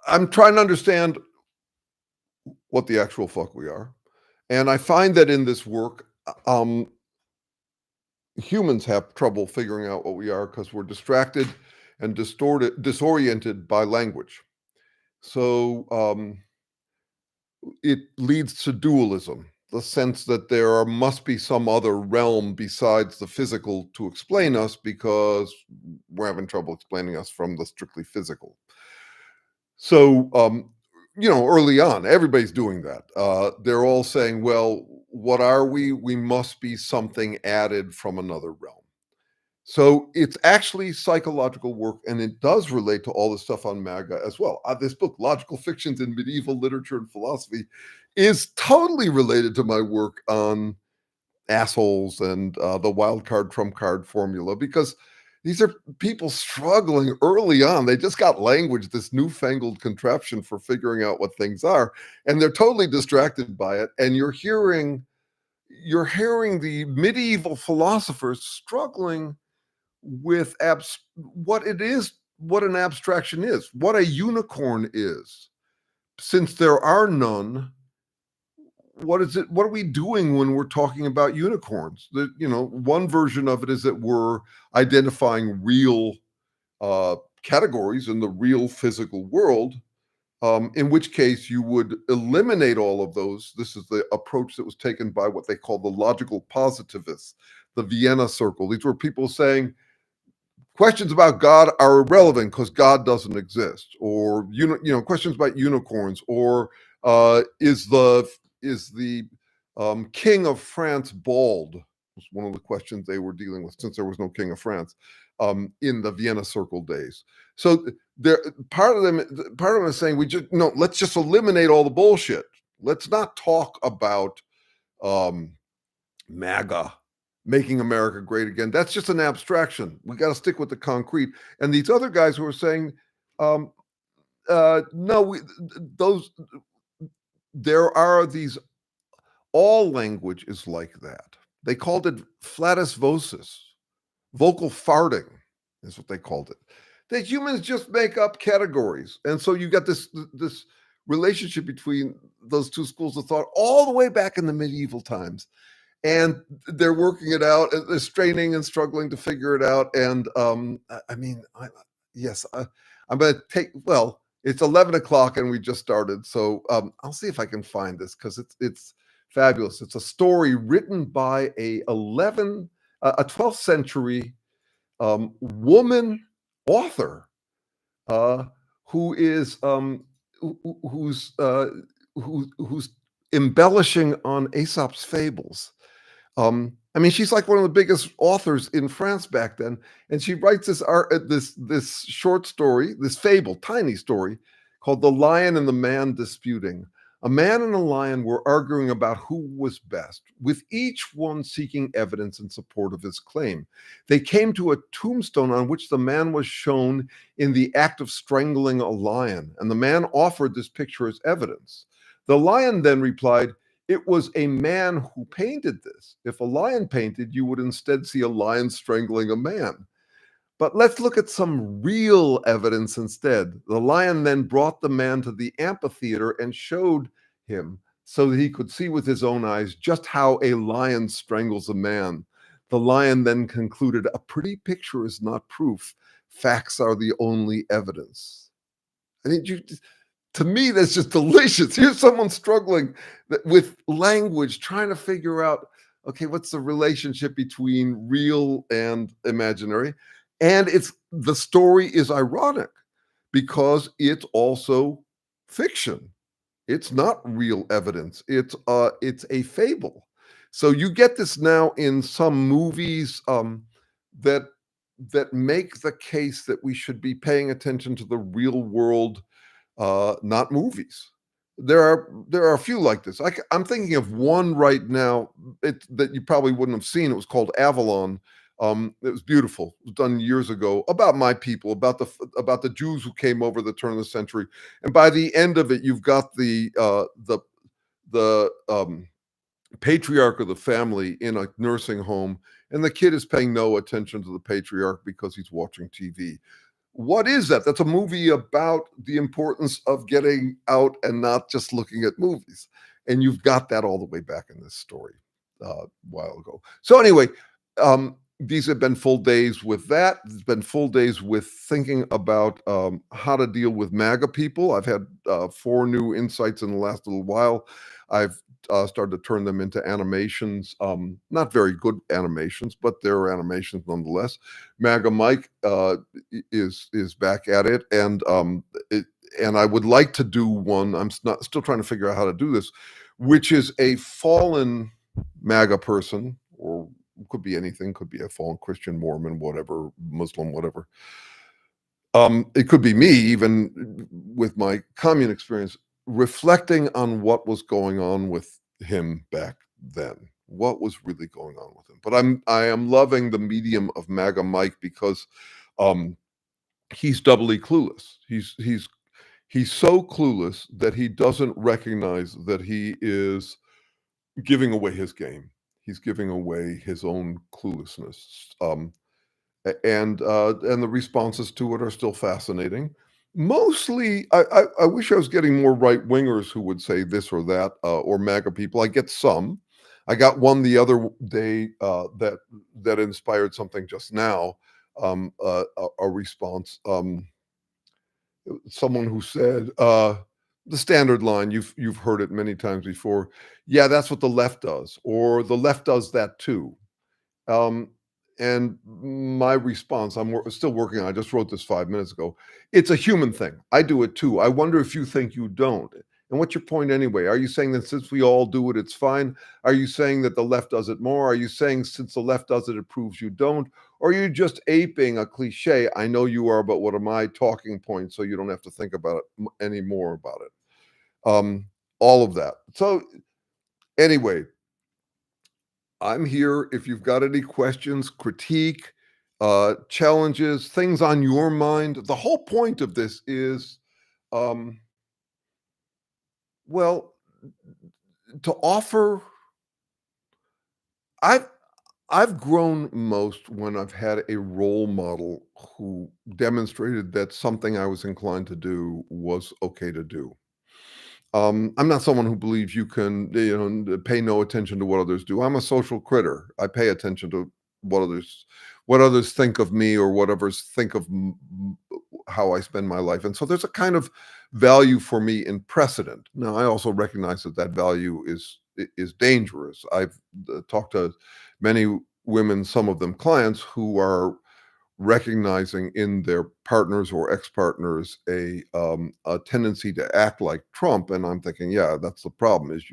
I'm trying to understand what the actual fuck we are. And I find that in this work, humans have trouble figuring out what we are because we're distracted and disoriented by language. So it leads to dualism, the sense that must be some other realm besides the physical to explain us because we're having trouble explaining us from the strictly physical. So, early on, everybody's doing that. They're all saying, well, what are we? We must be something added from another realm. So it's actually psychological work, and it does relate to all the stuff on MAGA as well. This book, Logical Fictions in Medieval Literature and Philosophy, is totally related to my work on assholes and the wild card trump card formula, because these are people struggling early on. They just got language, this newfangled contraption for figuring out what things are, and they're totally distracted by it. And you're hearing the medieval philosophers struggling with what it is, what an abstraction is, what a unicorn is. Since there are none, what is it? What are we doing when we're talking about unicorns? One version of it is that we're identifying real categories in the real physical world, in which case you would eliminate all of those. This is the approach that was taken by what they call the logical positivists, the Vienna Circle. These were people saying questions about God are irrelevant because God doesn't exist, or questions about unicorns, or is the King of France bald? Was one of the questions they were dealing with, since there was no King of France in the Vienna Circle days. So part of them is saying let's just eliminate all the bullshit. Let's not talk about MAGA, making America great again. That's just an abstraction. We got to stick with the concrete. And these other guys who are saying, no, there are these, all language is like that. They called it flatus vocis, vocal farting is what they called it. That humans just make up categories. And so you got this relationship between those two schools of thought all the way back in the medieval times. And they're working it out, and they're straining and struggling to figure it out. And I'm going to take, well, it's 11 o'clock and we just started. So I'll see if I can find this, because it's fabulous. It's a story written by a 12th century woman author who is who's embellishing on Aesop's fables. She's like one of the biggest authors in France back then, and she writes this short story, this fable, tiny story, called "The Lion and the Man Disputing." A man and a lion were arguing about who was best, with each one seeking evidence in support of his claim. They came to a tombstone on which the man was shown in the act of strangling a lion, and the man offered this picture as evidence. The lion then replied, "It was a man who painted this. If a lion painted, you would instead see a lion strangling a man. But let's look at some real evidence instead." The lion then brought the man to the amphitheater and showed him, so that he could see with his own eyes just how a lion strangles a man. The lion then concluded, "A pretty picture is not proof. Facts are the only evidence." To me, that's just delicious. Here's someone struggling with language, trying to figure out, okay, what's the relationship between real and imaginary? And the story is ironic because it's also fiction. It's not real evidence. It's a fable. So you get this now in some movies that make the case that we should be paying attention to the real world, not movies. There are a few like this. I'm thinking of one right now that you probably wouldn't have seen. It was called Avalon. It was beautiful. It was done years ago, about my people, about the Jews who came over the turn of the century. And by the end of it, you've got the patriarch of the family in a nursing home, and the kid is paying no attention to the patriarch because he's watching TV. what is that? That's a movie about the importance of getting out and not just looking at movies. And you've got that all the way back in this story a while ago. So anyway, these have been full days with that. It's been full days with thinking about how to deal with MAGA people. I've had 4 new insights in the last little while. I've started to turn them into animations, not very good animations, but they're animations nonetheless. MAGA Mike is back at it, and I would like to do one. Still trying to figure out how to do this, which is a fallen MAGA person, or could be anything, could be a fallen Christian, Mormon, whatever, Muslim, whatever. It could be me, even with my commune experience, reflecting on what was going on with him back then. What was really going on with him? But I am loving the medium of MAGA Mike because he's doubly clueless. He's so clueless that he doesn't recognize that he is giving away his game. He's giving away his own cluelessness. And the responses to it are still fascinating. Mostly, I wish I was getting more right wingers who would say this or that, or MAGA people. I get some. I got one the other day that inspired something just now. A response. Someone who said the standard line. You've heard it many times before. Yeah, that's what the left does, or the left does that too. Um, and my response, still working on, I just wrote this 5 minutes ago. It's a human thing. I do it too. I wonder if you think you don't. And what's your point anyway? Are you saying that since we all do it, it's fine? Are you saying that the left does it more? Are you saying since the left does it, it proves you don't? Or are you just aping a cliche? I know you are, but what are my talking points so you don't have to think about it anymore about it? All of that. So anyway, I'm here if you've got any questions, critique, challenges, things on your mind. The whole point of this is, um, well, to offer. I've I've grown most when I've had a role model who demonstrated that something I was inclined to do was okay to do. I'm not someone who believes you can, pay no attention to what others do. I'm a social critter. I pay attention to what others think of me, or what others think of how I spend my life. And so there's a kind of value for me in precedent. Now, I also recognize that that value is dangerous. I've talked to many women, some of them clients, who are recognizing in their partners or ex-partners a tendency to act like Trump. And I'm thinking, yeah, that's the problem, is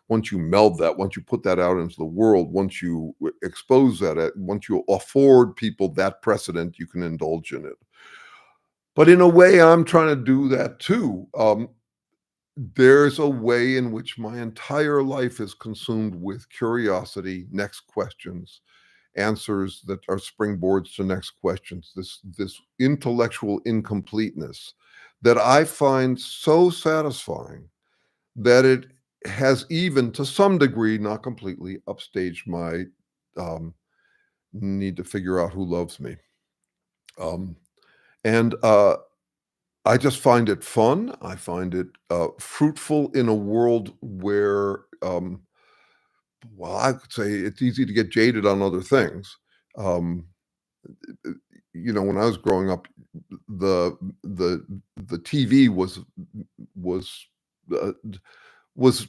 once you meld that, once you put that out into the world, once you expose that, once you afford people that precedent, you can indulge in it. But in a way, I'm trying to do that too. There's a way in which my entire life is consumed with curiosity, next questions, answers that are springboards to next questions, this intellectual incompleteness that I find so satisfying that it has, even to some degree, not completely, upstaged my um, need to figure out who loves me. Um, and I just find it fun. I find it fruitful in a world where, well, I could say it's easy to get jaded on other things. Um, when I was growing up, the the the TV was uh, was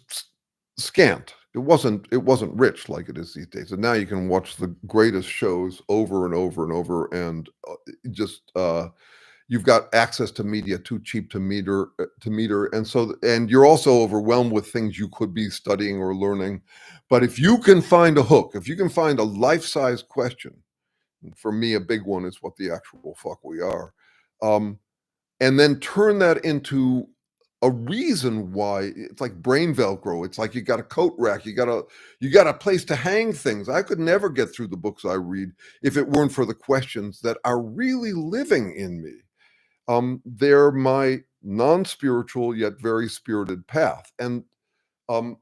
scant. It wasn't rich like it is these days. And now you can watch the greatest shows over and over and over, and just you've got access to media too cheap to meter, and you're also overwhelmed with things you could be studying or learning. But if you can find a hook, if you can find a life-size question, for me, a big one is what the actual fuck we are. Um, and then turn that into a reason why. It's like brain Velcro. It's like you got a coat rack, you got a place to hang things. I could never get through the books I read if it weren't for the questions that are really living in me. They're my non-spiritual yet very spirited path. Um,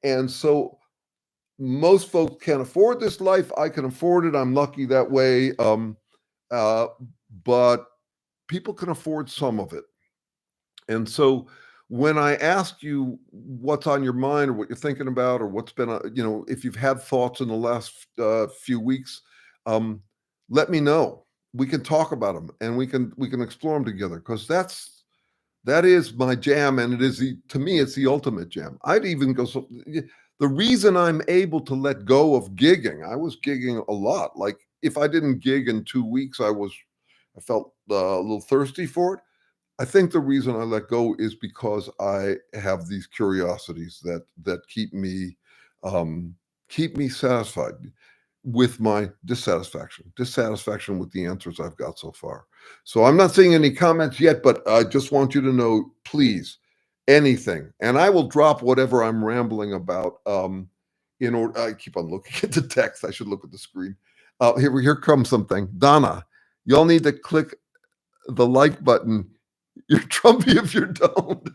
and so most folks can't afford this life. I can afford it. I'm lucky that way. Uh, but people can afford some of it. And so when I ask you what's on your mind or what you're thinking about or what's been, if you've had thoughts in the last few weeks, um, let me know. We can talk about them and we can explore them together because that is my jam, and it is to me it's the ultimate jam. I'd even go so the reason I'm able to let go of gigging, I was gigging a lot. Like if I didn't gig in 2 weeks, I felt a little thirsty for it. I think the reason I let go is because I have these curiosities that keep me satisfied with my dissatisfaction with the answers I've got so far. So I'm not seeing any comments yet, but I just want you to know, please, anything, and I will drop whatever I'm rambling about. In order, I keep on looking at the text. I should look at the screen. Here comes something. Donna, y'all need to click the like button. You're Trumpy if you don't.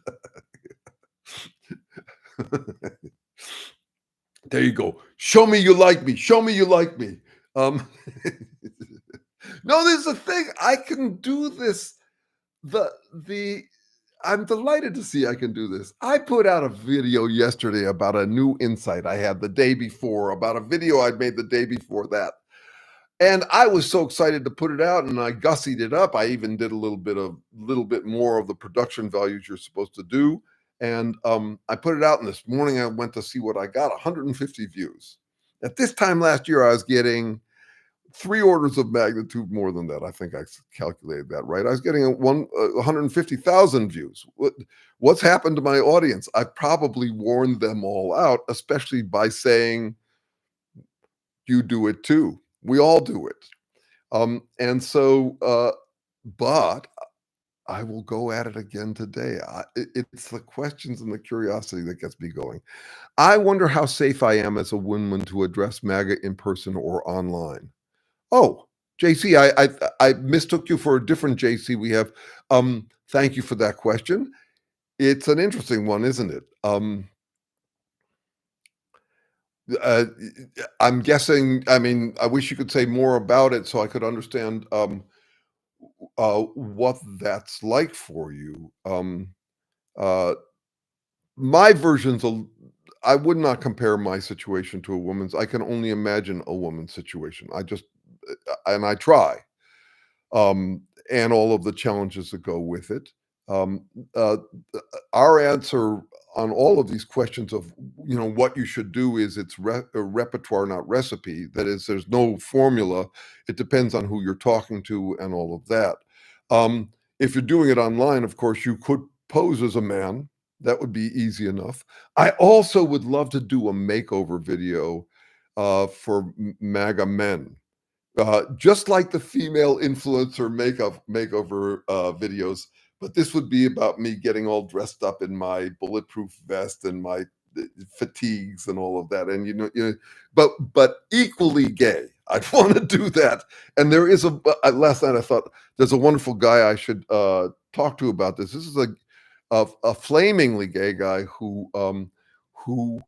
There you go. Show me you like me. Show me you like me. Um, no, there's a thing. I can do this. The I'm delighted to see I can do this. I put out a video yesterday about a new insight I had the day before, about a video I'd made the day before that. And I was so excited to put it out, and I gussied it up. I even did a little bit more of the production values you're supposed to do. And I put it out, and this morning I went to see what I got: 150 views. At this time last year, I was getting 3 orders of magnitude more than that. I think I calculated that right. I was getting 150,000 views. What's happened to my audience? I've probably worn them all out, especially by saying, you do it too. We all do it. But I will go at it again today. It's the questions and the curiosity that gets me going. I wonder how safe I am as a woman to address MAGA in person or online. Oh, JC, I mistook you for a different JC we have. Thank you for that question. It's an interesting one, isn't it? Uh, I'm guessing. I mean, I wish you could say more about it so I could understand what that's like for you. Uh, my versions of I would not compare my situation to a woman's. I can only imagine a woman's situation. And I try, and all of the challenges that go with it. Um, uh, our answer on all of these questions of what you should do is it's a repertoire, not recipe. That is, there's no formula. It depends on who you're talking to and all of that. If you're doing it online, of course, you could pose as a man. That would be easy enough. I also would love to do a makeover video for MAGA men, just like the female influencer makeover videos, but this would be about me getting all dressed up in my bulletproof vest and my fatigues and all of that, and but equally gay. I'd want to do that. And there is last night I thought there's a wonderful guy I should talk to about this. This is a flamingly gay guy who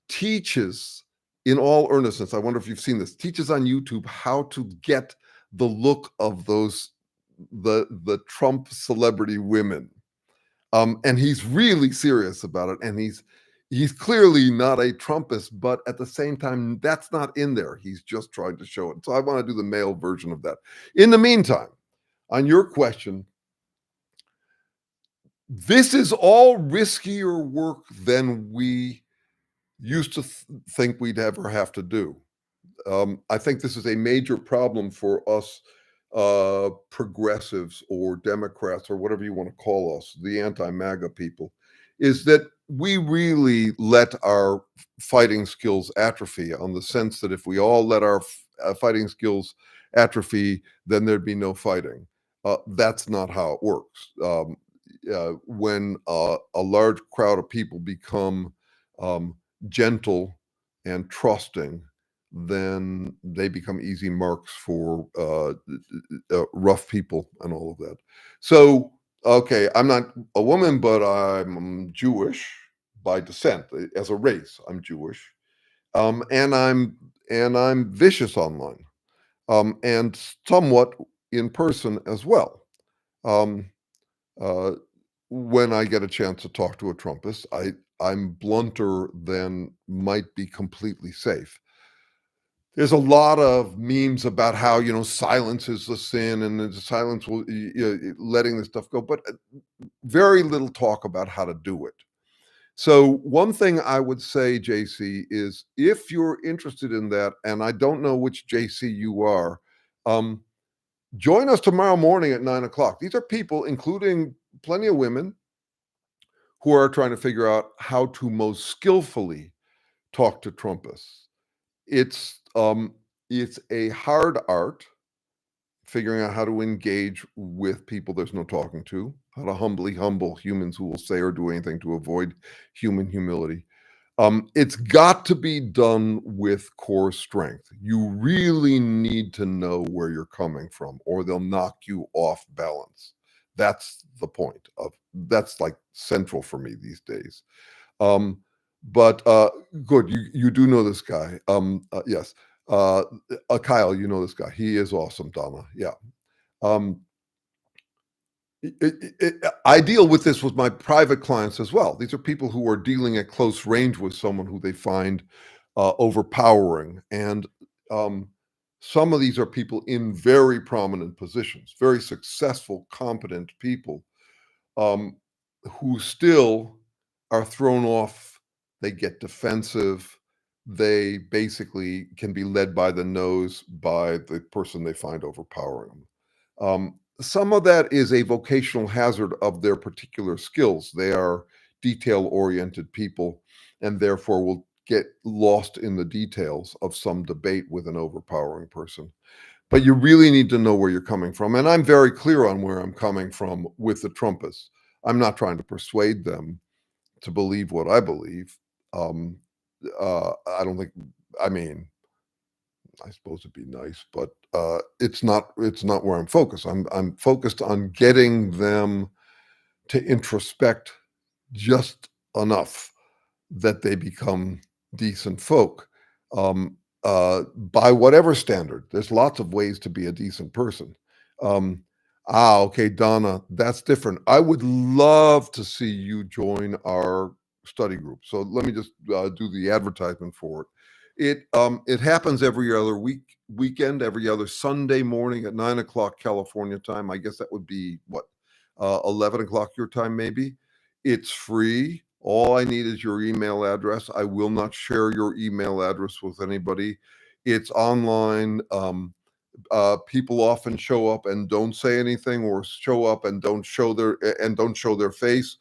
teaches in all earnestness. I wonder if you've seen this. Teaches on YouTube how to get the look of the Trump celebrity women. And he's really serious about it. And he's clearly not a Trumpist, but at the same time, that's not in there. He's just trying to show it. So I want to do the male version of that. In the meantime, on your question, this is all riskier work than we used to think we'd ever have to do. I think this is a major problem for us progressives or Democrats or whatever you want to call us, the anti-MAGA people, is that we really let our fighting skills atrophy, on the sense that if we all let our fighting skills atrophy, then there'd be no fighting. That's not how it works. When a large crowd of people become gentle and trusting, then they become easy marks for rough people and all of that. So, okay, I'm not a woman, but I'm Jewish by descent. As a race, I'm Jewish, and I'm vicious online, and somewhat in person as well. Um, uh, when I get a chance to talk to a Trumpist, I'm blunter than might be completely safe. There's a lot of memes about how, silence is the sin and the silence will, letting this stuff go, but very little talk about how to do it. So one thing I would say, JC, is if you're interested in that, and I don't know which JC you are, um, join us tomorrow morning at 9 o'clock. These are people, including plenty of women, who are trying to figure out how to most skillfully talk to Trumpists. It's it's a hard art figuring out how to engage with people there's no talking to, how to humbly humble humans who will say or do anything to avoid human humility. It's got to be done with core strength. You really need to know where you're coming from, or they'll knock you off balance. That's the point of that's like central for me these days. Um, but good, you do know this guy. Yes, uh, Kyle, you know this guy. He is awesome, Donna. Yeah. Um, I deal with this with my private clients as well. These are people who are dealing at close range with someone who they find overpowering. And um, some of these are people in very prominent positions, very successful, competent people um, who still are thrown off. They get defensive. They basically can be led by the nose by the person they find overpowering them. Some of that is a vocational hazard of their particular skills. They are detail oriented people and therefore will get lost in the details of some debate with an overpowering person. But you really need to know where you're coming from. And I'm very clear on where I'm coming from with the Trumpists. I'm not trying to persuade them to believe what I believe. Um, I don't think, I mean, I suppose it'd be nice, but it's not where I'm focused. I'm focused on getting them to introspect just enough that they become decent folk. By whatever standard, there's lots of ways to be a decent person. Um, okay, Donna, that's different. I would love to see you join our study group. So let me just do the advertisement for it. It happens every other weekend, every other Sunday morning at 9 o'clock California time. I guess that would be what 11 o'clock your time, maybe. It's free. All I need is your email address. I will not share your email address with anybody. It's online. People often show up and don't say anything, or show up and don't show their face.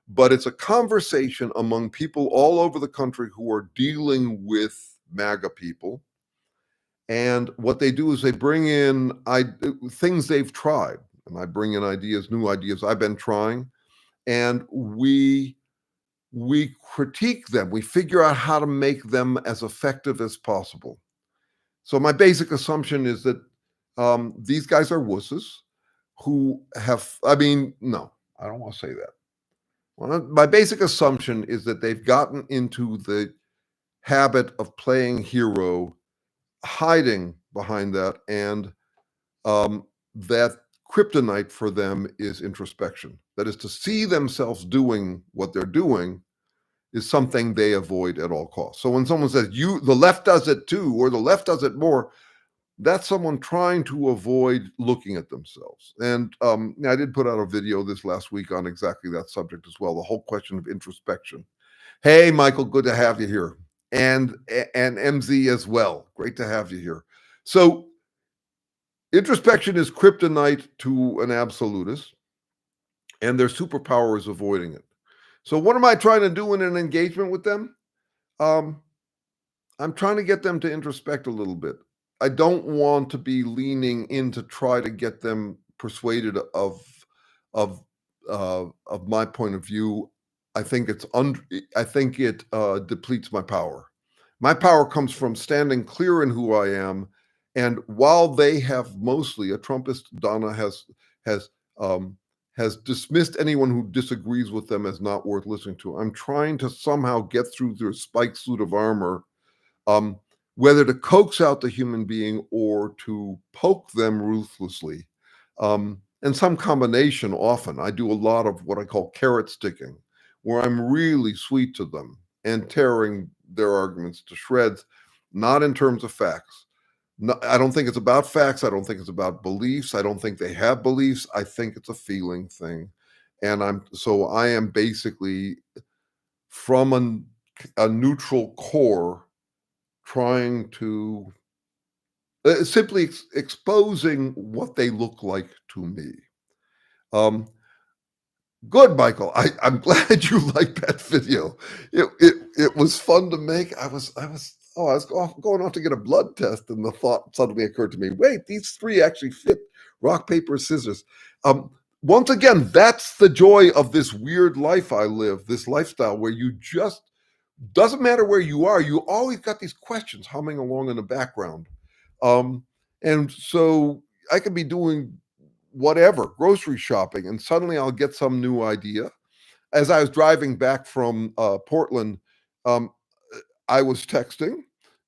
But it's a conversation among people all over the country who are dealing with MAGA people. And what they do is they bring in things they've tried, and I bring in ideas, new ideas I've been trying, and we critique them. We figure out how to make them as effective as possible. So my basic assumption is that these guys are wusses who have. I mean, no, I don't want to say that. My basic assumption is that they've gotten into the habit of playing hero, hiding behind that, and that kryptonite for them is introspection. That is to see themselves doing what they're doing is something they avoid at all costs. So when someone says the left does it too, or the left does it more, that's someone trying to avoid looking at themselves. And I did put out a video this last week on exactly that subject as well, the whole question of introspection. Hey, Michael, good to have you here. And MZ as well. Great to have you here. So introspection is kryptonite to an absolutist, and their superpower is avoiding it. So what am I trying to do in an engagement with them? Um, I'm trying to get them to introspect a little bit. I don't want to be leaning in to try to get them persuaded of my point of view. I think it depletes my power. My power comes from standing clear in who I am, and while they have mostly a Trumpist, Donna has um, has dismissed anyone who disagrees with them as not worth listening to. I'm trying to somehow get through their spiked suit of armor, um, whether to coax out the human being or to poke them ruthlessly. and some combination often. I do a lot of what I call carrot sticking, where I'm really sweet to them and tearing their arguments to shreds, not in terms of facts. No, I don't think it's about facts. I don't think it's about beliefs. I don't think they have beliefs. I think it's a feeling thing. And I am basically from a neutral core trying to simply exposing what they look like to me. Um, Good, Michael. I'm glad you liked that video. It was fun to make. I was going off to get a blood test, and the thought suddenly occurred to me: wait, these three actually fit. Rock, paper, scissors. Once again, that's the joy of this weird life I live. This lifestyle where you just doesn't matter where you are. You always got these questions humming along in the background, um, and so I could be doing whatever, grocery shopping, and suddenly I'll get some new idea. As I was driving back from Portland, um, I was texting.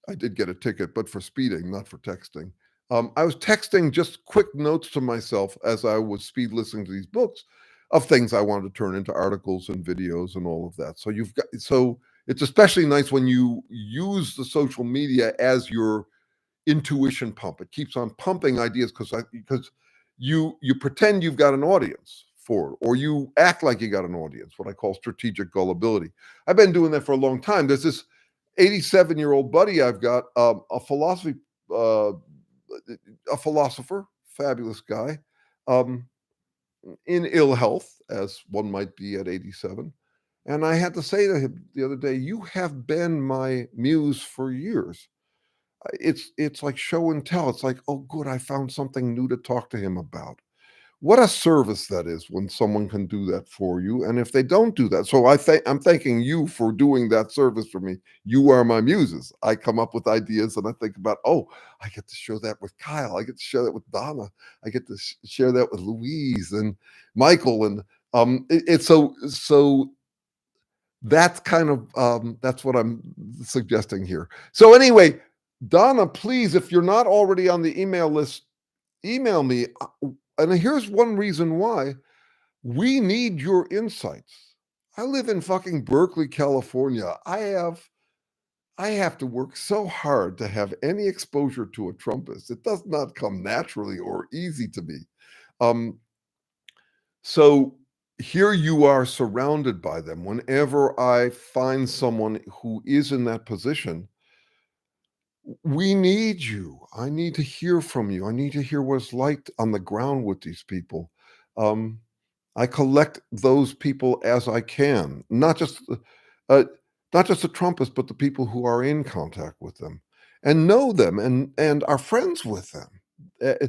I did get a ticket, but for speeding, not for texting. I was texting just quick notes to myself as I was speed listening to these books of things I wanted to turn into articles and videos and all of that. So it's especially nice when you use the social media as your intuition pump. It keeps on pumping ideas because you pretend you've got an audience for it, or you act like you got an audience, what I call strategic gullibility. I've been doing that for a long time. There's this 87-year-old buddy I've got, uh, a philosopher, fabulous guy, um, in ill health, as one might be at 87. And I had to say to him the other day, "You have been my muse for years." It's like show and tell. It's like, oh, good, I found something new to talk to him about. What a service that is when someone can do that for you. And if they don't do that, so I'm thanking you for doing that service for me. You are my muses. I come up with ideas and I think about, oh, I get to share that with Kyle. I get to share that with Donna. I get to share that with Louise and Michael. And it's so that's kind of that's what I'm suggesting here. So anyway, Donna, please, if you're not already on the email list, email me. And here's one reason why: we need your insights. I live in fucking Berkeley, California. I have to work so hard to have any exposure to a Trumpist. It does not come naturally or easy to me. Um, so here you are surrounded by them. Whenever I find someone who is in that position, we need you. I need to hear from you. I need to hear what it's like on the ground with these people. Um, I collect those people as I can, uh, not just the Trumpists, but the people who are in contact with them and know them and are friends with them. Uh,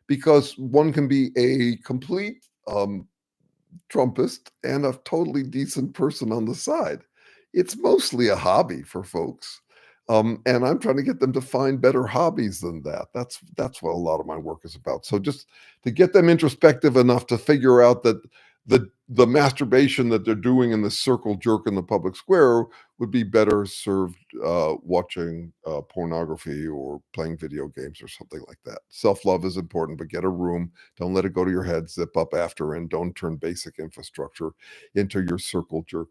because one can be a complete Trumpist and a totally decent person on the side. It's mostly a hobby for folks. And I'm trying to get them to find better hobbies than that. That's what a lot of my work is about. So just to get them introspective enough to figure out that the masturbation that they're doing in the circle jerk in the public square would be better served watching pornography or playing video games or something like that. Self-love is important, but get a room. Don't let it go to your head. Zip up after, and don't turn basic infrastructure into your circle jerk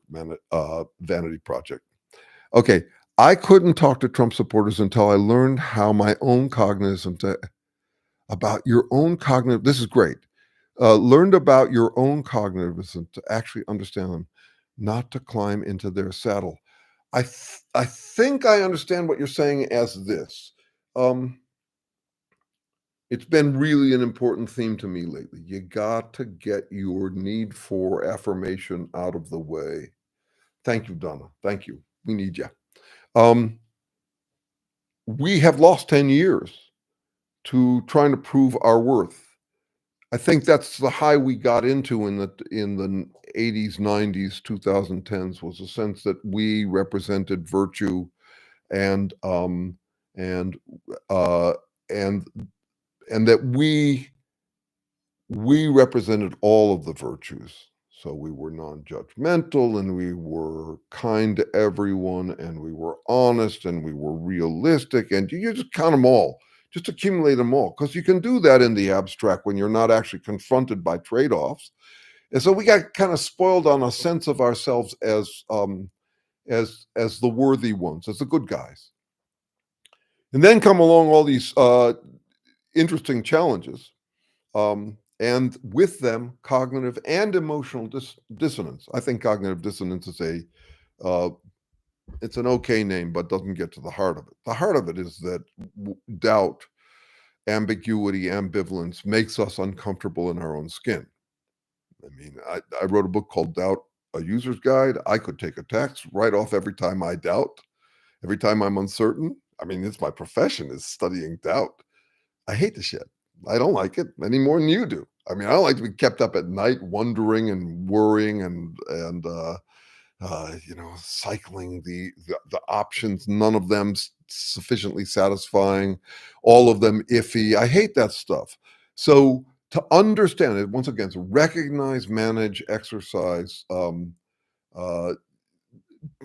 vanity project. Okay, I couldn't talk to Trump supporters until I learned how my own cognizant about your own cognitive. This is great. Learned about your own cognitivism to actually understand them, not to climb into their saddle. I think I understand what you're saying as this. Um, it's been really an important theme to me lately. You got to get your need for affirmation out of the way. Thank you, Donna. Thank you. We need you. Um, we have lost 10 years to trying to prove our worth. I think that's the high we got into in the 80s, 90s, 2010s, was a sense that we represented virtue and and uh, and and that we represented all of the virtues. So we were non-judgmental and we were kind to everyone and we were honest and we were realistic, and you just count them all. just accumulate them all, because you can do that in the abstract when you're not actually confronted by trade-offs. And so we got kind of spoiled on a sense of ourselves as the worthy ones, as the good guys. And then come along all these interesting challenges, and with them, cognitive and emotional dissonance. I think cognitive dissonance is uh, it's an okay name, but doesn't get to the heart of it. The heart of it is that doubt, ambiguity, ambivalence makes us uncomfortable in our own skin. I mean, I wrote a book called Doubt, a User's Guide. I could take a text right off every time I doubt, every time I'm uncertain. I mean, it's my profession is studying doubt. I hate the shit. I don't like it any more than you do. I mean, I don't like to be kept up at night wondering and worrying and cycling the options, none of them sufficiently satisfying, all of them iffy. I hate that stuff. So to understand it, once again, to recognize, manage, exercise, uh,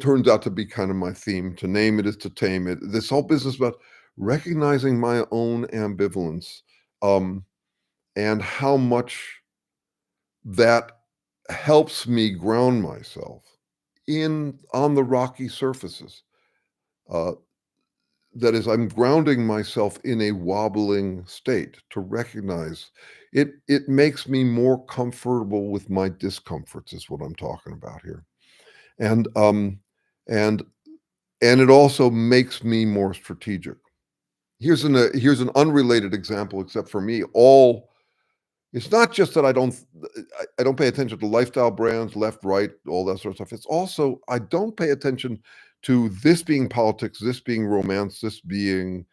turns out to be kind of my theme. To name it is to tame it. This whole business about recognizing my own ambivalence, um, and how much that helps me ground myself in on the rocky surfaces. Uh, that is, I'm grounding myself in a wobbling state to recognize it. It makes me more comfortable with my discomforts, is what I'm talking about here. And and and it also makes me more strategic. Here's an unrelated example, except for me. All It's not just that I don't pay attention to lifestyle brands, left, right, all that sort of stuff. It's also I don't pay attention to this being politics, this being romance, this being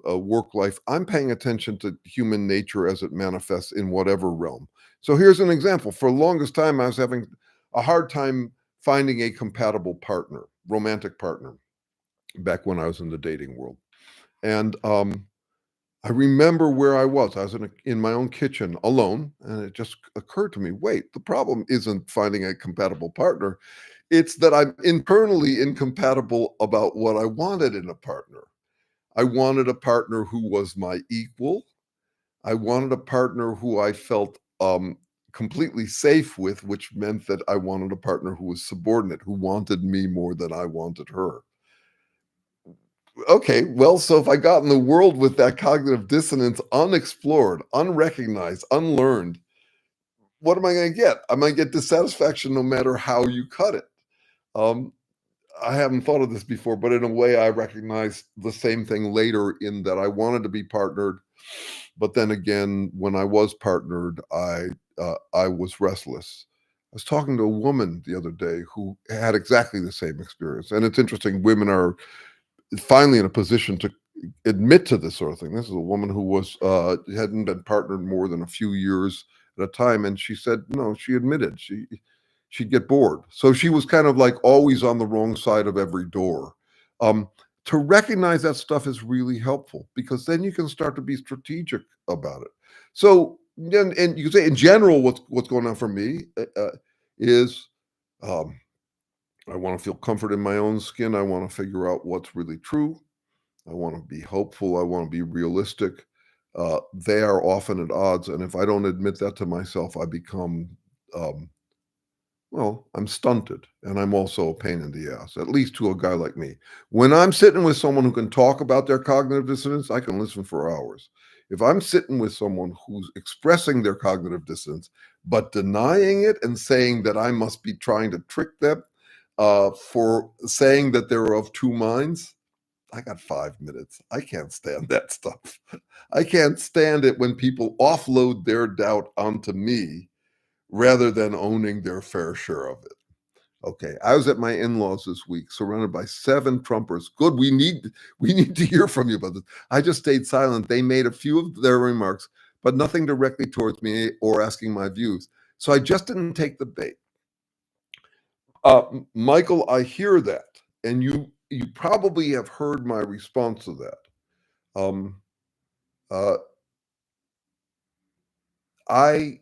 a work life. I'm paying attention to human nature as it manifests in whatever realm. So here's an example. For the longest time, I was having a hard time finding a compatible partner, romantic partner, back when I was in the dating world. And I remember where I was. I was in my own kitchen alone, and it just occurred to me, wait, the problem isn't finding a compatible partner. It's that I'm internally incompatible about what I wanted in a partner. I wanted a partner who was my equal. I wanted a partner who I felt completely safe with, which meant that I wanted a partner who was subordinate, who wanted me more than I wanted her. Okay, well, so if I got in the world with that cognitive dissonance unexplored, unrecognized, unlearned, what am I going to get? I might get dissatisfaction no matter how you cut it. Um, I haven't thought of this before, but in a way, I recognize the same thing later in that I wanted to be partnered, but then again, when I was partnered, I was restless. I was talking to a woman the other day who had exactly the same experience, and it's interesting. Women are finally in a position to admit to this sort of thing. This is a woman who was hadn't been partnered more than a few years at a time, and she said no. She admitted she'd get bored, so she was kind of like always on the wrong side of every door. Um, to recognize that stuff is really helpful because then you can start to be strategic about it. So, and you can say in general, what's going on for me is um, I want to feel comfort in my own skin. I want to figure out what's really true. I want to be hopeful. I want to be realistic. They are often at odds. And if I don't admit that to myself, I become, um, well, I'm stunted. And I'm also a pain in the ass, at least to a guy like me. When I'm sitting with someone who can talk about their cognitive dissonance, I can listen for hours. If I'm sitting with someone who's expressing their cognitive dissonance, but denying it and saying that I must be trying to trick them for saying that they're of two minds, I got 5 minutes. I can't stand that stuff. I can't stand it when people offload their doubt onto me rather than owning their fair share of it. Okay, I was at my in-laws this week, surrounded by 7 Trumpers. Good, we need to hear from you about this. I just stayed silent. They made a few of their remarks, but nothing directly towards me or asking my views. So I just didn't take the bait. Michael, I hear that, and you probably have heard my response to that. Um, uh, I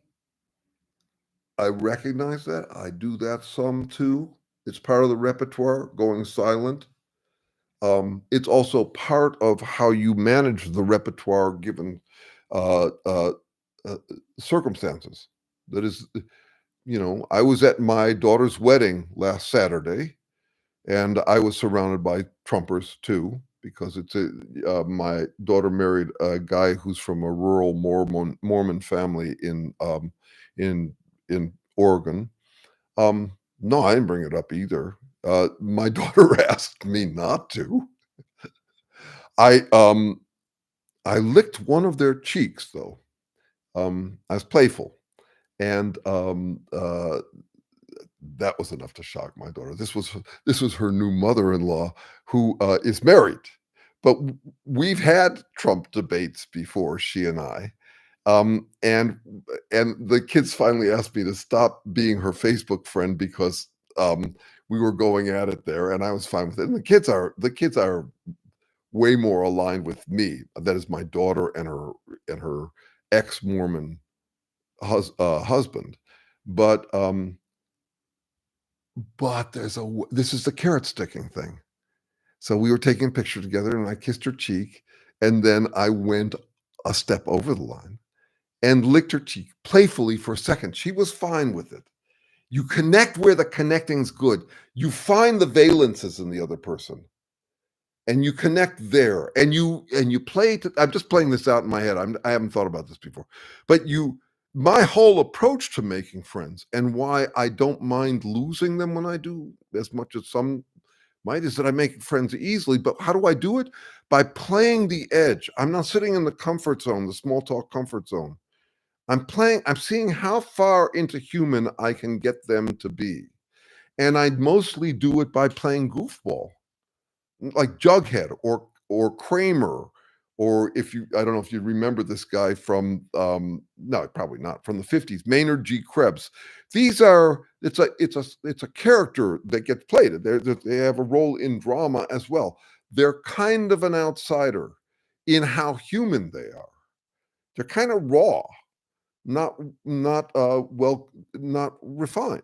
I recognize that. I do that some too. It's part of the repertoire, going silent. It's also part of how you manage the repertoire given uh, uh, uh, circumstances. That is, I was at my daughter's wedding last Saturday, and I was surrounded by Trumpers too, because my daughter married a guy who's from a rural Mormon family in in Oregon. No, I didn't bring it up either. My daughter asked me not to. I um I licked one of their cheeks though. I was playful, and that was enough to shock my daughter. This was her new mother-in-law who is married, but we've had Trump debates before, she and I. And the kids finally asked me to stop being her Facebook friend because we were going at it there, and I was fine with it. And the kids are way more aligned with me. That is my daughter and her ex-Mormon husband. But this is the carrot sticking thing. So we were taking a picture together, and I kissed her cheek, and then I went a step over the line and licked her cheek playfully for a second. She was fine with it. You connect where the connecting's good. You find the valences in the other person, and you connect there, and you play to, I'm just playing this out in my head. I haven't thought about this before. But my whole approach to making friends and why I don't mind losing them when I do, as much as some might, is that I make friends easily. But how do I do it? By playing the edge. I'm not sitting in the comfort zone, the small talk comfort zone. I'm seeing how far into human I can get them to be. And I mostly do it by playing goofball, like Jughead or Kramer, or I don't know if you remember this guy from no, probably not, from the 50s, Maynard G. Krebs. It's a character that gets played. They have a role in drama as well. They're kind of an outsider in how human they are. They're kind of raw, not not refined.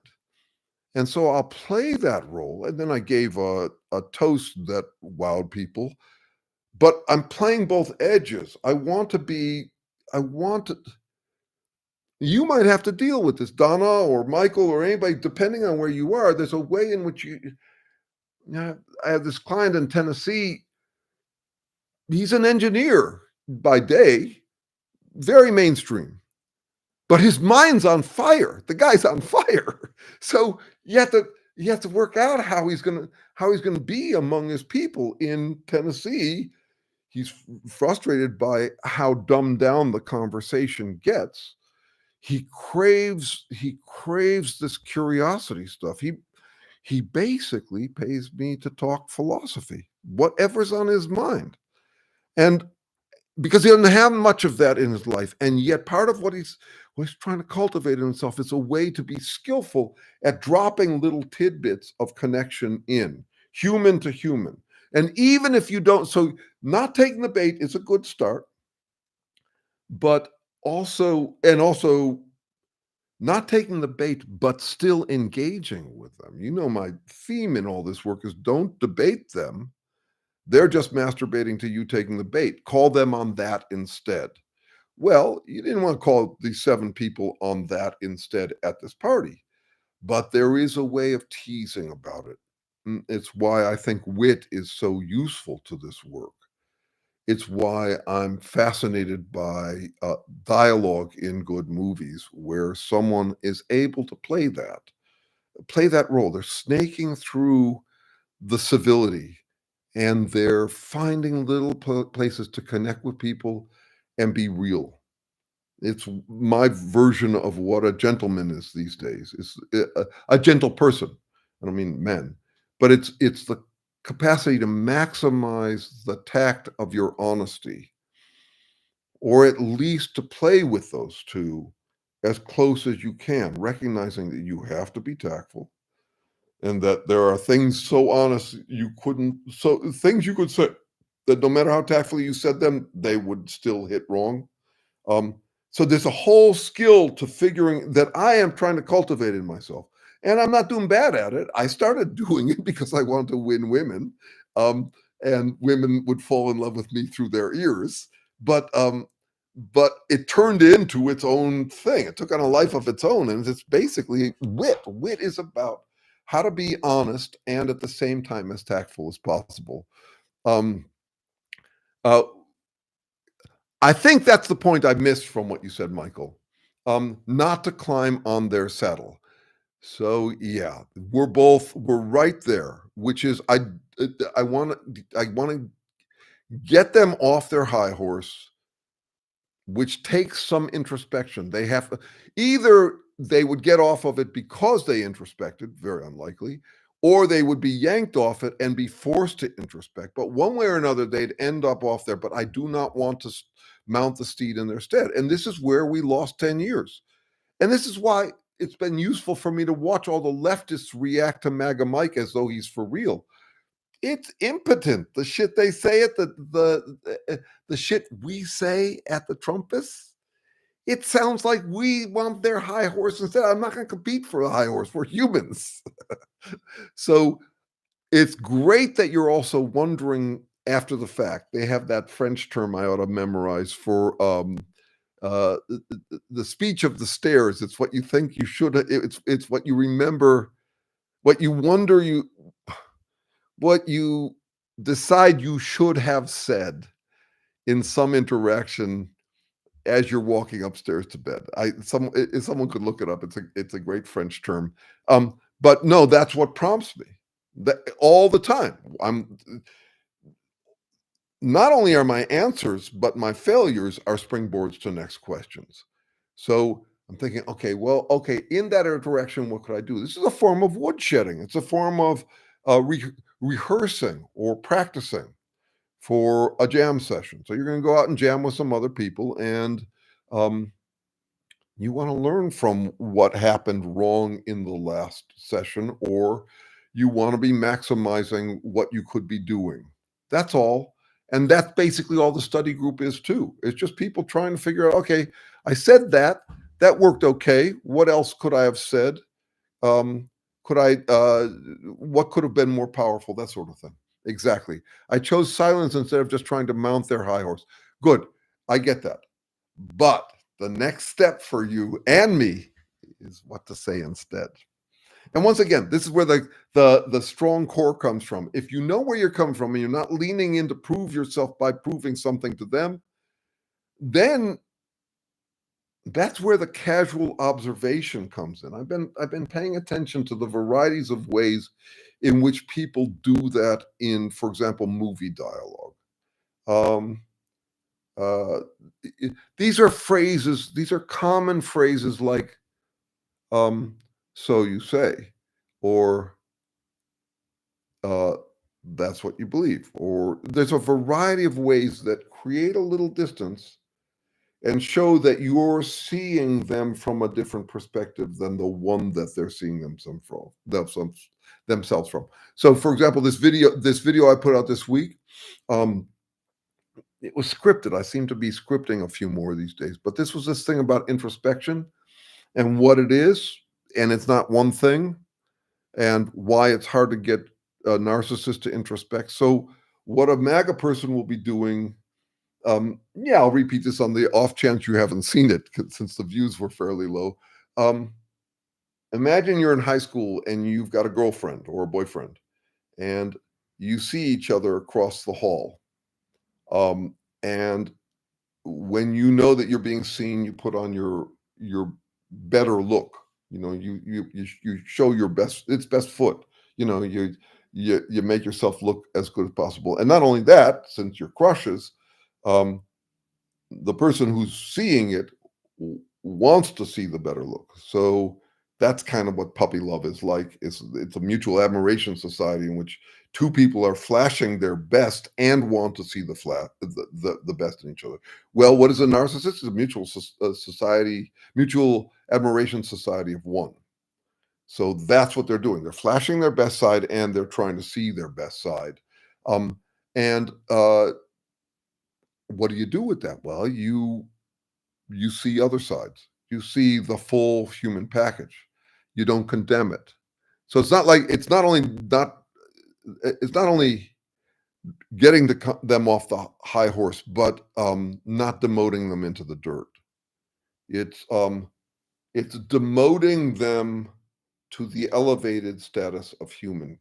And so I'll play that role. And then I gave a toast that wowed people, but I'm playing both edges. I want to, you might have to deal with this, Donna or Michael or anybody, depending on where you are. There's a way in which I have this client in Tennessee. He's an engineer by day, very mainstream, but his mind's on fire. The guy's on fire. So you have to work out how he's gonna be among his people in Tennessee. He's frustrated by how dumbed down the conversation gets. He craves this curiosity stuff. He basically pays me to talk philosophy, whatever's on his mind. And because he doesn't have much of that in his life, and yet part of what he's trying to cultivate in himself is a way to be skillful at dropping little tidbits of connection in human to human. And even if you don't, so not taking the bait is a good start, but also not taking the bait, but still engaging with them. My theme in all this work is don't debate them. They're just masturbating to you taking the bait. Call them on that instead. Well, you didn't want to call these 7 people on that instead at this party, but there is a way of teasing about it. It's why I think wit is so useful to this work. It's why I'm fascinated by dialogue in good movies where someone is able to play that role. They're snaking through the civility, and they're finding little places to connect with people and be real. It's my version of what a gentleman is these days. Is a gentle person. I don't mean men, but it's the capacity to maximize the tact of your honesty, or at least to play with those two as close as you can, recognizing that you have to be tactful and that there are things so honest things you could say that no matter how tactfully you said them, they would still hit wrong. Um, so there's a whole skill to figuring that I am trying to cultivate in myself. And I'm not doing bad at it. I started doing it because I wanted to win women. Um, and women would fall in love with me through their ears. But it turned into its own thing. It took on a life of its own, and it's basically wit. Wit is about how to be honest and at the same time as tactful as possible. Um, uh, I think that's the point I missed from what you said, Michael. Not to climb on their saddle. So yeah, we're right there, which is I want to get them off their high horse, which takes some introspection. They have either they would get off of it because they introspected, very unlikely, or they would be yanked off it and be forced to introspect. But one way or another, they'd end up off there. But I do not want to mount the steed in their stead. And this is where we lost 10 years. And this is why it's been useful for me to watch all the leftists react to MAGA Mike as though he's for real. It's impotent. The shit they say at the shit we say at the Trumpists. It sounds like we want their high horse instead. I'm not going to compete for a high horse. We're humans. So it's great that you're also wondering after the fact. They have that French term I ought to memorize for the speech of the stairs. It's what you think you should. It's what you remember, what you wonder what you decide you should have said in some interaction as you're walking upstairs to bed. If someone could look it up, it's a great French term. But no, that's what prompts me. That all the time. I'm not only are my answers, but my failures are springboards to next questions. So I'm thinking, okay, in that direction, what could I do? This is a form of woodshedding. It's a form of rehearsing or practicing for a jam session. So you're going to go out and jam with some other people, and you want to learn from what happened wrong in the last session, or you want to be maximizing what you could be doing. That's all. And that's basically all the study group is too. It's just people trying to figure out, okay, I said that worked okay. What else could I have said? Um, what could have been more powerful? That sort of thing. Exactly. I chose silence instead of just trying to mount their high horse. Good. I get that. But the next step for you and me is what to say instead. And once again, this is where the strong core comes from. If you know where you're coming from and you're not leaning in to prove yourself by proving something to them, then that's where the casual observation comes in. I've been paying attention to the varieties of ways in which people do that in, for example, movie dialogue. Um, uh, these are phrases. These are common phrases like "so you say," or "that's what you believe," or there's a variety of ways that create a little distance and show that you're seeing them from a different perspective than the one that they're seeing themselves from. So, for example, this video I put out this week, um, it was scripted. I seem to be scripting a few more these days, but this was this thing about introspection and what it is, and it's not one thing, and why it's hard to get a narcissist to introspect. So, what a MAGA person will be doing. Yeah, I'll repeat this on the off chance you haven't seen it, since the views were fairly low. Imagine you're in high school and you've got a girlfriend or a boyfriend, and you see each other across the hall. And when you know that you're being seen, you put on your better look. You know, you show your best foot. You know, you make yourself look as good as possible. And not only that, since you're crushes, um, the person who's seeing it wants to see the better look. So that's kind of what puppy love is like. It's a mutual admiration society in which two people are flashing their best and want to see the best in each other. Well, what is a narcissist? It's a mutual admiration society of one. So that's what they're doing. They're flashing their best side and they're trying to see their best side. And what do you do with that? Well, you see other sides. You see the full human package. You don't condemn it. So it's not only getting them off the high horse, but not demoting them into the dirt. It's um, it's demoting them to the elevated status of human.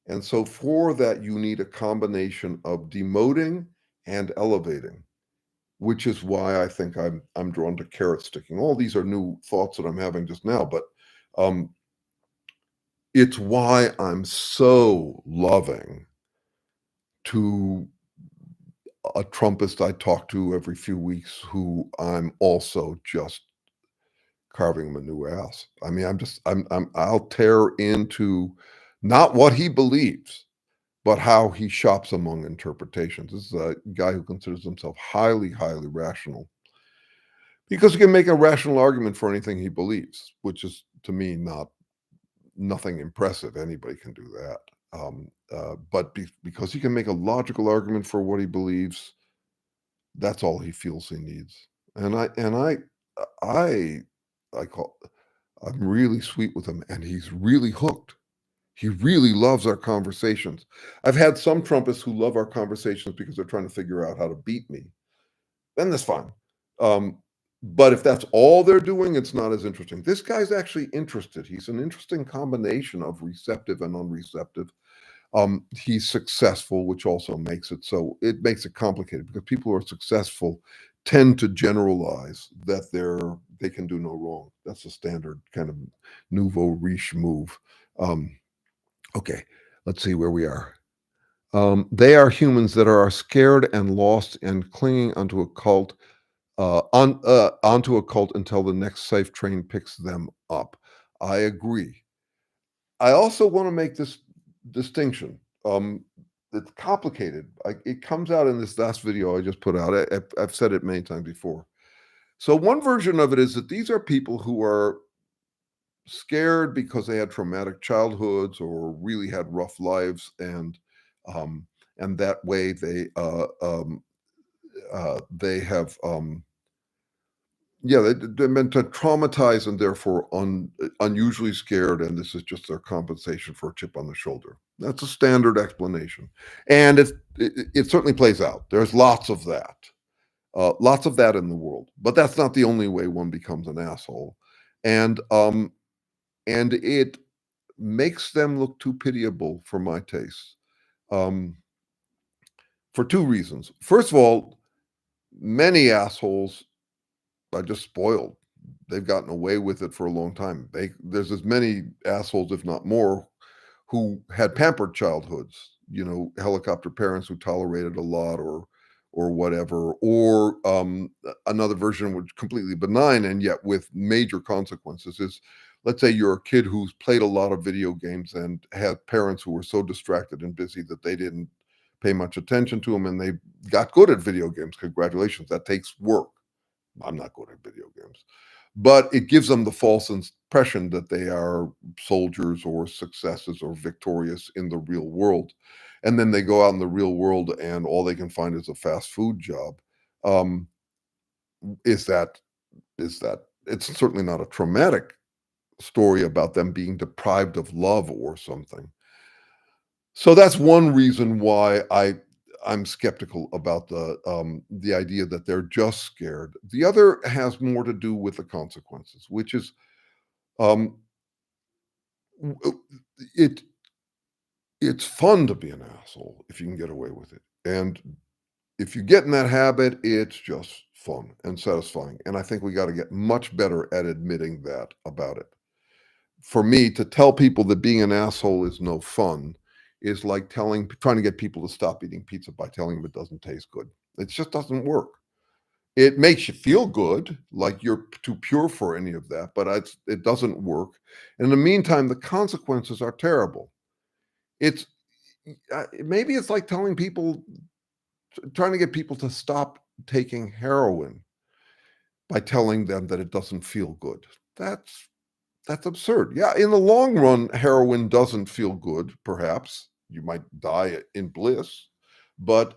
And so for that, you need a combination of demoting and elevating, which is why I think I'm drawn to carrot sticking. All these are new thoughts that I'm having just now, but um, it's why I'm so loving to a Trumpist I talk to every few weeks who I'm also just carving him a new ass. I mean, I'll tear into not what he believes, but how he shops among interpretations. This is a guy who considers himself highly, highly rational because he can make a rational argument for anything he believes, which is to me nothing impressive. Anybody can do that. But because he can make a logical argument for what he believes, that's all he feels he needs. And I I call I'm really sweet with him, and he's really hooked. He really loves our conversations. I've had some Trumpists who love our conversations because they're trying to figure out how to beat me. Then that's fine. Um, but if that's all they're doing, it's not as interesting. This guy's actually interested. He's an interesting combination of receptive and unreceptive. He's successful, which also makes it complicated because people who are successful tend to generalize that they can do no wrong. That's a standard kind of nouveau riche move. Um, okay, let's see where we are. They are humans that are scared and lost and clinging onto a cult until the next safe train picks them up. I agree. I also want to make this distinction. It's complicated. It comes out in this last video I just put out. I've said it many times before. So one version of it is that these are people who are scared because they had traumatic childhoods or really had rough lives, um, and that way they have yeah, they're meant to traumatize and therefore unusually scared, and this is just their compensation for a chip on the shoulder. That's a standard explanation, and it certainly plays out. There's lots of that in the world, but that's not the only way one becomes an asshole, and it makes them look too pitiable for my taste, um, for two reasons. First of all, many assholes are just spoiled. They've gotten away with it for a long time. There's as many assholes, if not more, who had pampered childhoods. You know, helicopter parents who tolerated a lot, or whatever, or another version which completely benign and yet with major consequences is, let's say you're a kid who's played a lot of video games and had parents who were so distracted and busy that they didn't pay much attention to them and they got good at video games. Congratulations, that takes work. I'm not good at video games, but it gives them the false impression that they are soldiers or successes or victorious in the real world. And then they go out in the real world and all they can find is a fast food job. Um, is that is that it's certainly not a traumatic story about them being deprived of love or something. So that's one reason why I'm skeptical about the idea that they're just scared. The other has more to do with the consequences, which is um, it it's fun to be an asshole if you can get away with it, and if you get in that habit, it's just fun and satisfying. And I think we got to get much better at admitting that about it. For me to tell people that being an asshole is no fun is like trying to get people to stop eating pizza by telling them it doesn't taste good. It just doesn't work. It makes you feel good, like you're too pure for any of that, but it doesn't work. And in the meantime, the consequences are terrible. It's maybe it's like telling people, trying to get people to stop taking heroin by telling them that it doesn't feel good. That's absurd. Yeah, in the long run, heroin doesn't feel good, perhaps. You might die in bliss, but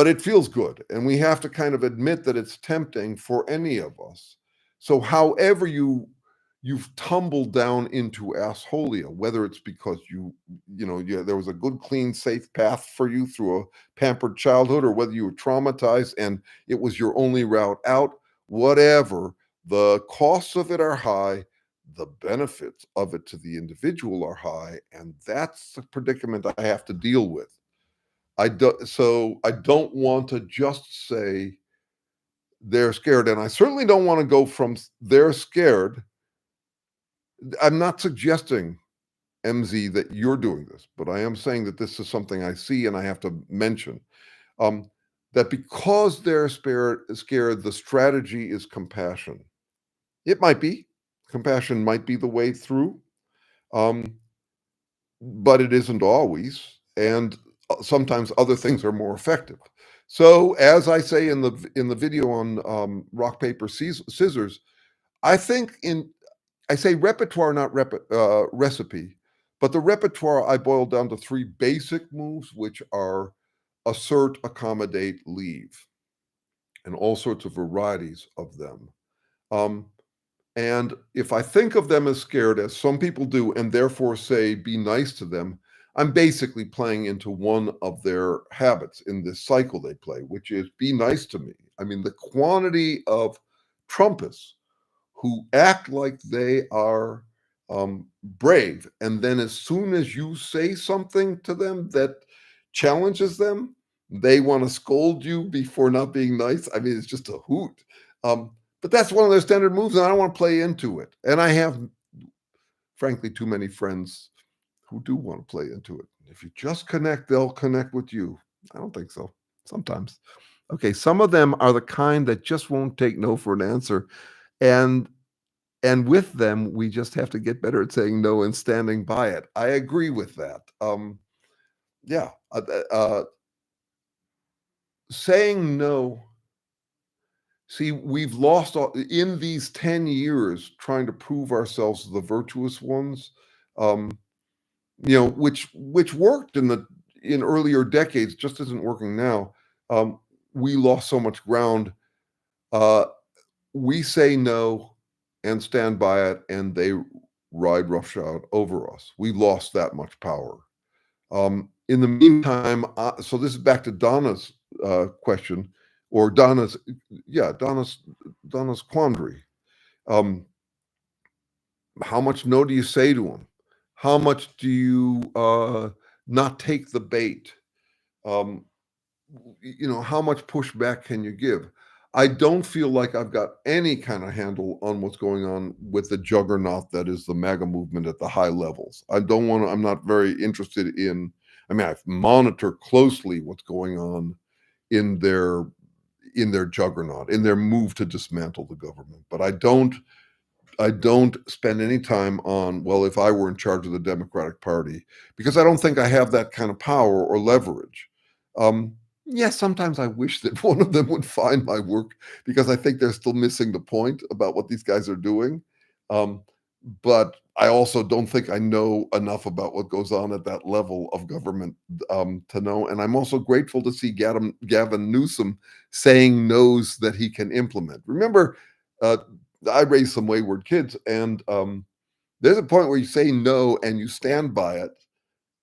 it feels good. And we have to kind of admit that it's tempting for any of us. So however you've tumbled down into assholia, whether it's because there was a good, clean, safe path for you through a pampered childhood, or whether you were traumatized and it was your only route out, whatever, the costs of it are high, the benefits of it to the individual are high, and that's the predicament I have to deal with. I don't want to just say they're scared, and I certainly don't want to go from they're scared. I'm not suggesting, MZ, that you're doing this, but I am saying that this is something I see and I have to mention. Um, that because they're scared, the strategy is compassion. It might be. Compassion might be the way through, um, but it isn't always. And sometimes other things are more effective. So, as I say in the video on rock paper scissors, I think in I say repertoire, not recipe, but the repertoire I boil down to three basic moves, which are assert, accommodate, leave, and all sorts of varieties of them. Um, and if I think of them as scared, as some people do, and therefore say be nice to them, I'm basically playing into one of their habits in this cycle they play, which is be nice to me. I mean, the quantity of Trumpists who act like they are brave, and then as soon as you say something to them that challenges them, they want to scold you before not being nice. I mean, it's just a hoot. But that's one of their standard moves, and I don't want to play into it. And I have, frankly, too many friends who do want to play into it. If you just connect, they'll connect with you. I don't think so. Sometimes. Okay, some of them are the kind that just won't take no for an answer. And with them, we just have to get better at saying no and standing by it. I agree with that. Yeah, saying no. See, we've lost in these 10 years trying to prove ourselves the virtuous ones. Um, which worked in earlier decades, just isn't working now. We lost so much ground. Uh, we say no and stand by it, and they ride roughshod over us. We lost that much power. In the meantime, so this is back to Donna's question, or Donna's quandary. Um, how much no do you say to them? How much do you not take the bait? Um, how much pushback can you give? I don't feel like I've got any kind of handle on what's going on with the juggernaut that is the MAGA movement at the high levels. I'm not very interested I monitor closely what's going on in their juggernaut, in their move to dismantle the government. But I don't spend any time on, well, if I were in charge of the Democratic Party, because I don't think I have that kind of power or leverage. Yes, sometimes I wish that one of them would find my work, because I think they're still missing the point about what these guys are doing. But I also don't think I know enough about what goes on at that level of government to know. And I'm also grateful to see Gavin Newsom saying no's that he can implement. Remember, I raised some wayward kids, and there's a point where you say no and you stand by it,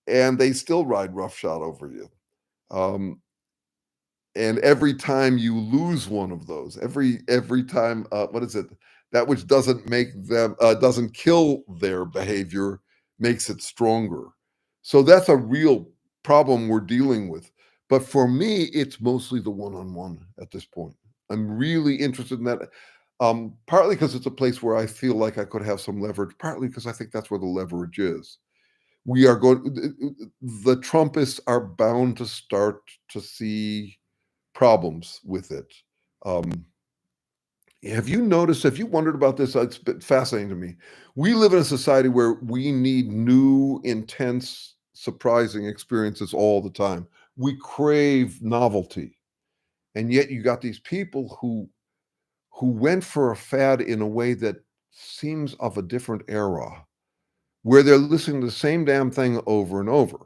and they still ride roughshod over you. Um, and every time you lose one of those, every time, what is it? That which doesn't make them doesn't kill their behavior makes it stronger. So that's a real problem we're dealing with. But for me, it's mostly the one-on-one at this point. I'm really interested in that. Partly because it's a place where I feel like I could have some leverage, partly because I think that's where the leverage is. The Trumpists are bound to start to see problems with it. Um, have you wondered about this? It's been fascinating to me. We live in a society where we need new, intense, surprising experiences all the time. We crave novelty. And yet you got these people who went for a fad in a way that seems of a different era, where they're listening to the same damn thing over and over.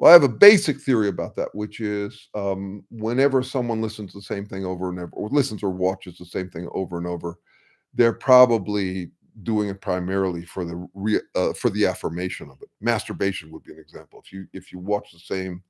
Well, I have a basic theory about that, which is whenever someone listens to the same thing over and over, or listens or watches the same thing over and over, they're probably doing it primarily for for the affirmation of it. Masturbation would be an example. If you watch the same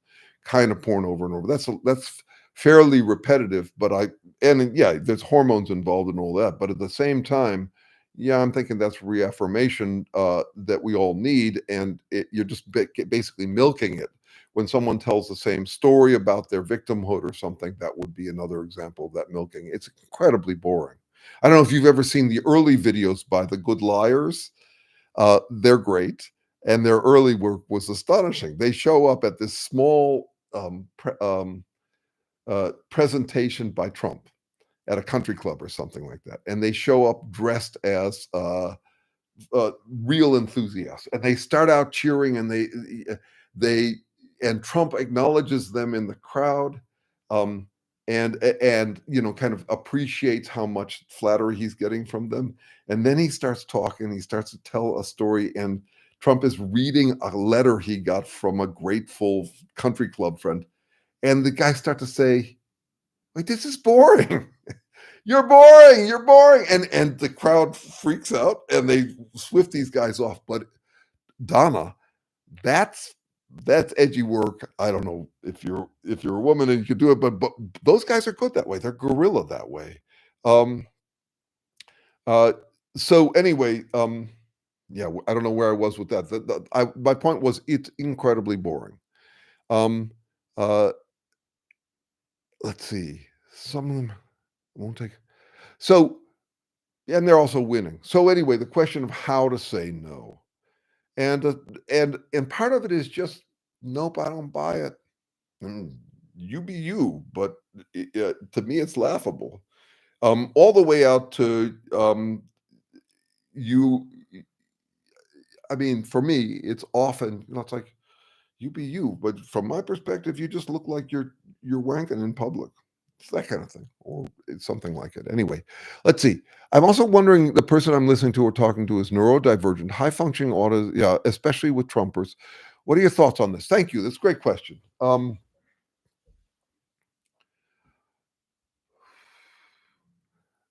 kind of porn over and over, that's fairly repetitive. But yeah, there's hormones involved and all that. But at the same time, yeah, I'm thinking that's reaffirmation that we all need, and you're just basically milking it. When someone tells the same story about their victimhood or something, that would be another example of that milking. It's incredibly boring. I don't know if you've ever seen the early videos by the Good Liars. They're great, and their early work was astonishing. They show up at this small presentation by Trump at a country club or something like that, and they show up dressed as real enthusiasts, and they start out cheering, and they and Trump acknowledges them in the crowd, um, and kind of appreciates how much flattery he's getting from them, and then he starts talking. He starts to tell a story, and Trump is reading a letter he got from a grateful country club friend, and the guys start to say, "Like, this is boring." You're boring, you're boring. And the crowd freaks out and they swift these guys off. But Donna, that's that's edgy work. I don't know if you're a woman and you could do it, but those guys are good that way. They're guerrilla that way. Um uh so anyway, yeah, I don't know where I was with that. My point was it's incredibly boring. Um uh let's see. Some of them won't take so and they're also winning. So anyway, the question of how to say no. And, part of it is just, "Nope, I don't buy it." Mm, you be you, but to me, it's laughable. All the way out to, you I mean, for me, it's often, it's like, "You be you," but from my perspective, you just look like you're wanking in public. It's that kind of thing, or it's something like it. Anyway, let's see. I'm also wondering, the person I'm listening to or talking to is neurodivergent, high functioning auto, yeah, especially with Trumpers. What are your thoughts on this? Thank you. That's a great question.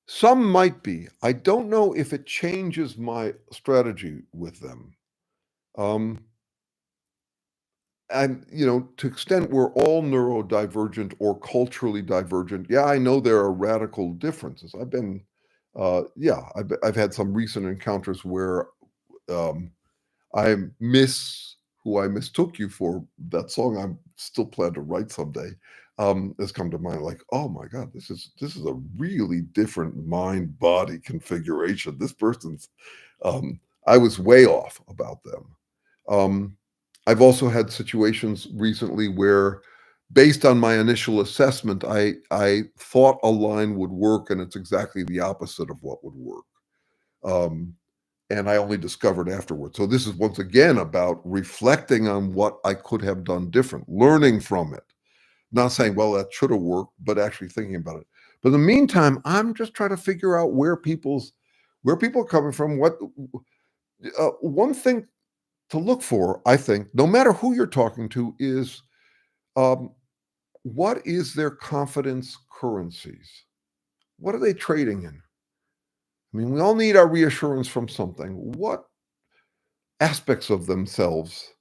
Some might be. I don't know if it changes my strategy with them. Um, and to extent we're all neurodivergent or culturally divergent. Yeah, I know there are radical differences. Yeah, I've had some recent encounters where um, I miss who I mistook you for. That song I'm still plan to write someday has come to mind. Like, oh my God, this is a really different mind body configuration. This person's I was way off about them. Um, I've also had situations recently where, based on my initial assessment, I thought a line would work, and it's exactly the opposite of what would work. Um, and I only discovered afterwards. So this is once again about reflecting on what I could have done different, learning from it, not saying, well, that should have worked, but actually thinking about it. But in the meantime, I'm just trying to figure out where people are coming from. One thing to look for, I think, no matter who you're talking to, is um, what is their confidence currencies? What are they trading in? I mean, we all need our reassurance from something. What aspects of themselves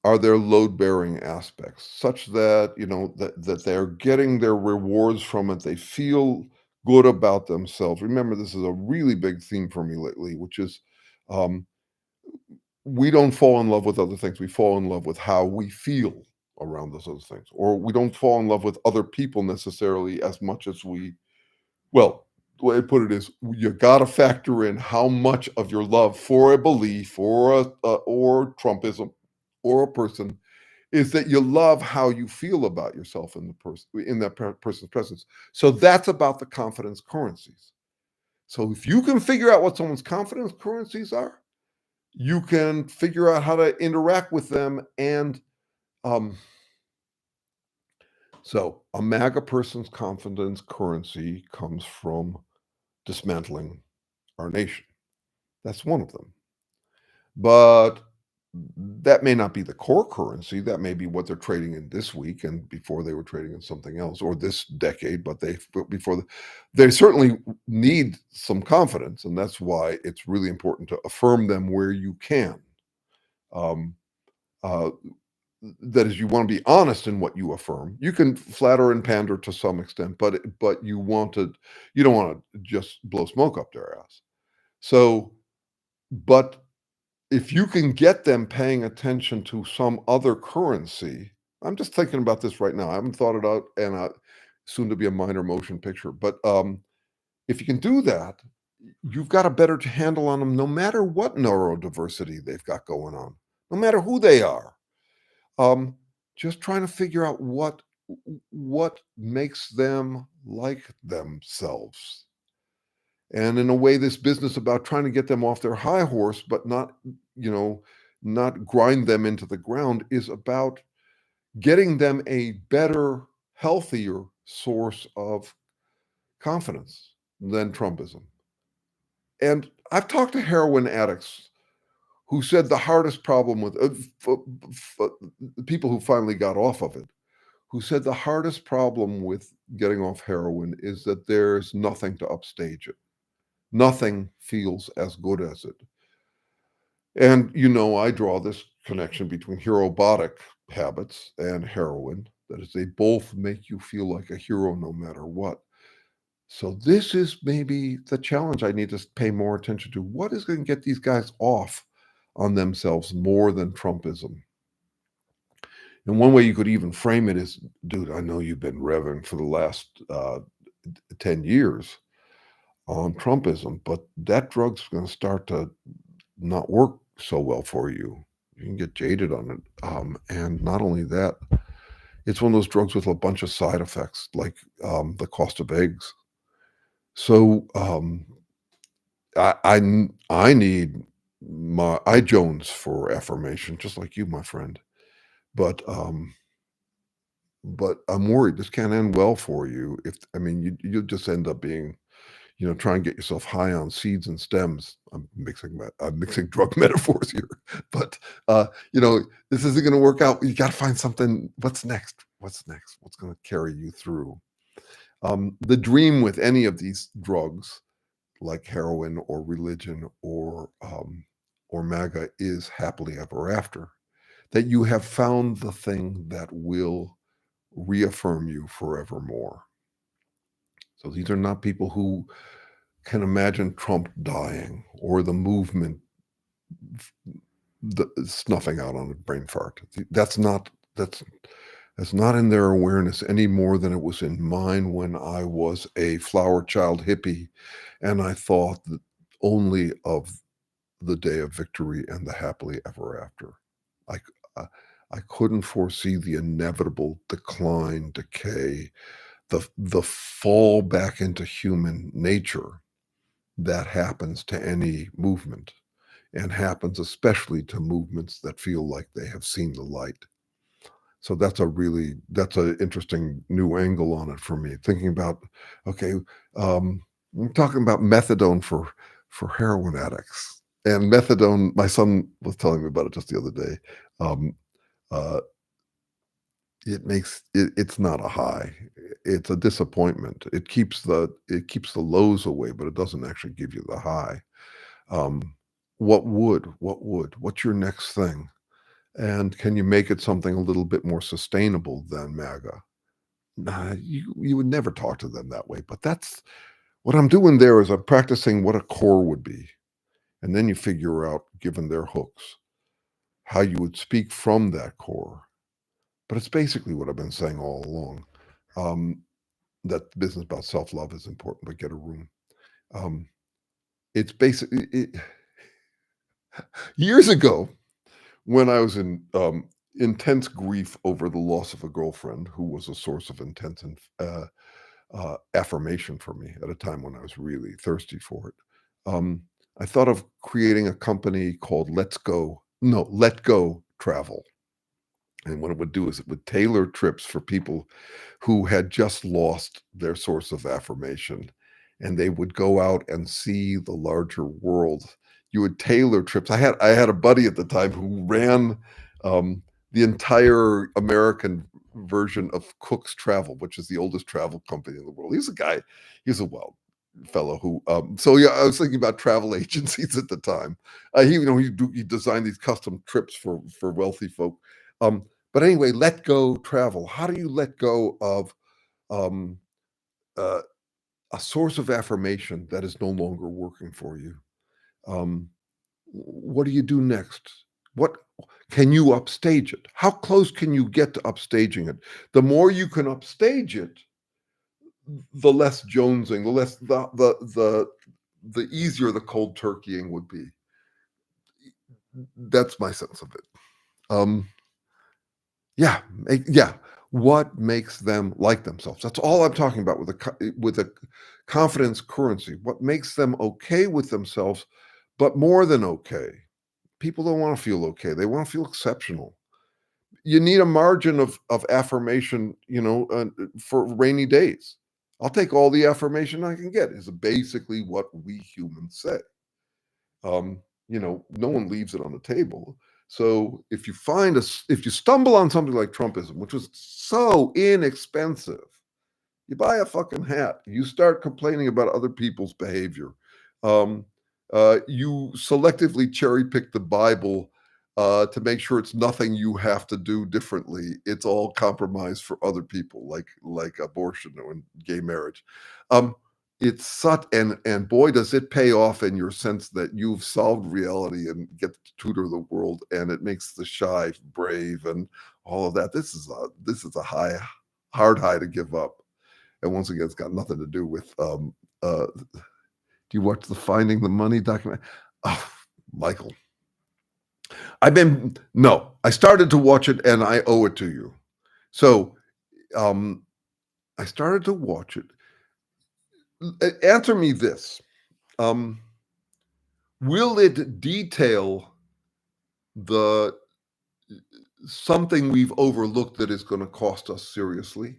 are their load-bearing aspects, such that that they're getting their rewards from it? They feel good about themselves. Remember, this is a really big theme for me lately, which is um, we don't fall in love with other things. We fall in love with how we feel around those other things, or we don't fall in love with other people necessarily as much as well, the way I put it is, you got to factor in how much of your love for a belief or Trumpism or a person is that you love how you feel about yourself in the person in that person's presence. So that's about the confidence currencies. So if you can figure out what someone's confidence currencies are, you can figure out how to interact with them. And um, so a MAGA person's confidence currency comes from dismantling our nation. That's one of them. But that may not be the core currency. That may be what they're trading in this week, and before they were trading in something else, or this decade. But they certainly need some confidence, and that's why it's really important to affirm them where you can. Um, uh, that is, you want to be honest in what you affirm. You can flatter and pander to some extent, but you don't want to just blow smoke up their ass. So, but if you can get them paying attention to some other currency, I'm just thinking about this right now. I haven't thought it out, and soon to be a minor motion picture. But if you can do that, you've got a better handle on them, no matter what neurodiversity they've got going on, no matter who they are. Um, just trying to figure out what makes them like themselves. And in a way, this business about trying to get them off their high horse, but not grind them into the ground, is about getting them a better, healthier source of confidence than Trumpism. And I've talked to heroin addicts who said the hardest problem with people who finally got off of it, who said the hardest problem with getting off heroin is that there's nothing to upstage it. Nothing feels as good as it. And, I draw this connection between herobotic habits and heroin. That is, they both make you feel like a hero no matter what. So this is maybe the challenge I need to pay more attention to. What is going to get these guys off on themselves more than Trumpism? And one way you could even frame it is, dude, I know you've been revving for the last 10 years on Trumpism, but that drug's going to start to not work so well for you. You can get jaded on it. And not only that, it's one of those drugs with a bunch of side effects, like the cost of eggs. So I need I Jones for affirmation, just like you, my friend. But I'm worried this can't end well for you. You just end up being, try and get yourself high on seeds and stems. I'm mixing drug metaphors here, but this isn't going to work out. You got to find something. What's next? What's going to carry you through? The dream with any of these drugs, like heroin or religion or MAGA, is happily ever after. That you have found the thing that will reaffirm you forevermore. So these are not people who can imagine Trump dying or the movement snuffing out on a brain fart. That's not in their awareness any more than it was in mine when I was a flower child hippie and I thought only of the day of victory and the happily ever after. I couldn't foresee the inevitable decline, decay, the fall back into human nature that happens to any movement, and happens especially to movements that feel like they have seen the light. So that's an interesting new angle on it for me. Thinking about, okay, I'm talking about methadone for heroin addicts, and methadone. My son was telling me about it just the other day. Uh, it's not a high. It's a disappointment. It keeps the lows away, but it doesn't actually give you the high. What's your next thing? And can you make it something a little bit more sustainable than MAGA? Nah, you would never talk to them that way, but that's what I'm doing there. Is I'm practicing what a core would be. And then you figure out, given their hooks, how you would speak from that core. But it's basically what I've been saying all along. That the business about self-love is important, but get a room. It's basically years ago when I was in intense grief over the loss of a girlfriend who was a source of intense affirmation for me at a time when I was really thirsty for it. I thought of creating a company called Let Go Travel. And what it would do is it would tailor trips for people who had just lost their source of affirmation. And they would go out and see the larger world you would tailor trips. I had a buddy at the time who ran the entire American version of Cook's Travel, which is the oldest travel company in the world. He's a guy, he's a fellow who so yeah, I was thinking about travel agencies at the time. He designed these custom trips for wealthy folk. But anyway, let go travel. How do you let go of um uh, a source of affirmation that is no longer working for you? um what do you do next? What can you upstage it? How close can you get to upstaging it? The more you can upstage it, the less jonesing, the less the easier the cold turkeying would be. That's my sense of it. Um, yeah, yeah. What makes them like themselves? That's all I'm talking about with a confidence currency. What makes them okay with themselves, but more than okay. People don't want to feel okay. They want to feel exceptional. You need a margin of affirmation, for rainy days. I'll take all the affirmation I can get, is basically what we humans say. No one leaves it on the table. So if you stumble on something like Trumpism, which was so inexpensive, you buy a fucking hat. You start complaining about other people's behavior. Um, you selectively cherry pick the Bible to make sure it's nothing you have to do differently. It's all compromise for other people, like abortion or gay marriage. Um, it's such and boy, does it pay off in your sense that you've solved reality and get to tutor the world, and it makes the shy brave and all of that. This is a hard high to give up. And once again, it's got nothing to do with do you watch the Finding the Money document? Oh, Michael. I started to watch it and I owe it to you. So I started to watch it. Answer me this. Will it detail the something we've overlooked that is going to cost us seriously?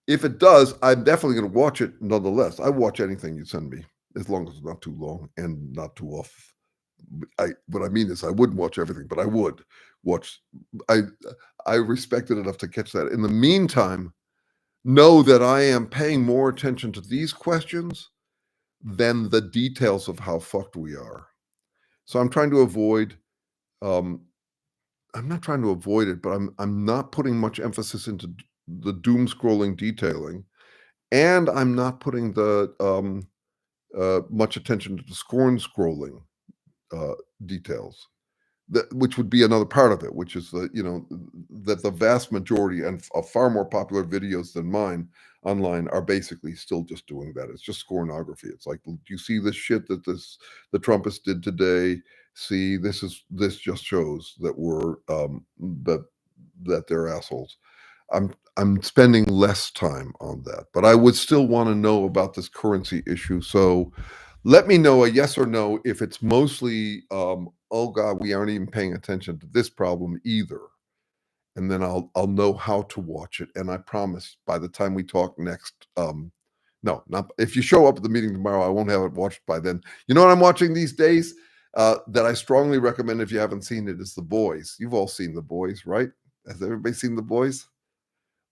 If it does, I'm definitely going to watch it nonetheless. I watch anything you send me, as long as it's not too long and not too off. What I mean is, I wouldn't watch everything, but I would watch. I I respect it enough to catch that. In the meantime, know that I am paying more attention to these questions than the details of how fucked we are. So I'm trying to avoid. Um, I'm not trying to avoid it, but I'm not putting much emphasis into the doom scrolling detailing, and I'm not putting the much attention to the scorn scrolling uh, details. Which would be another part of it, which is that the vast majority and of far more popular videos than mine online are basically still just doing that. It's just scornography. It's like, do you see this shit that the Trumpists did today? See, this just shows that that they're assholes. I'm spending less time on that, but I would still want to know about this currency issue. So let me know a yes or no if it's mostly, oh God, we aren't even paying attention to this problem either. And then I'll know how to watch it. And I promise by the time we talk next, no, not if you show up at the meeting tomorrow, I won't have it watched by then. You know what I'm watching these days? That I strongly recommend if you haven't seen it is The Boys. You've all seen The Boys, right? Has everybody seen The Boys?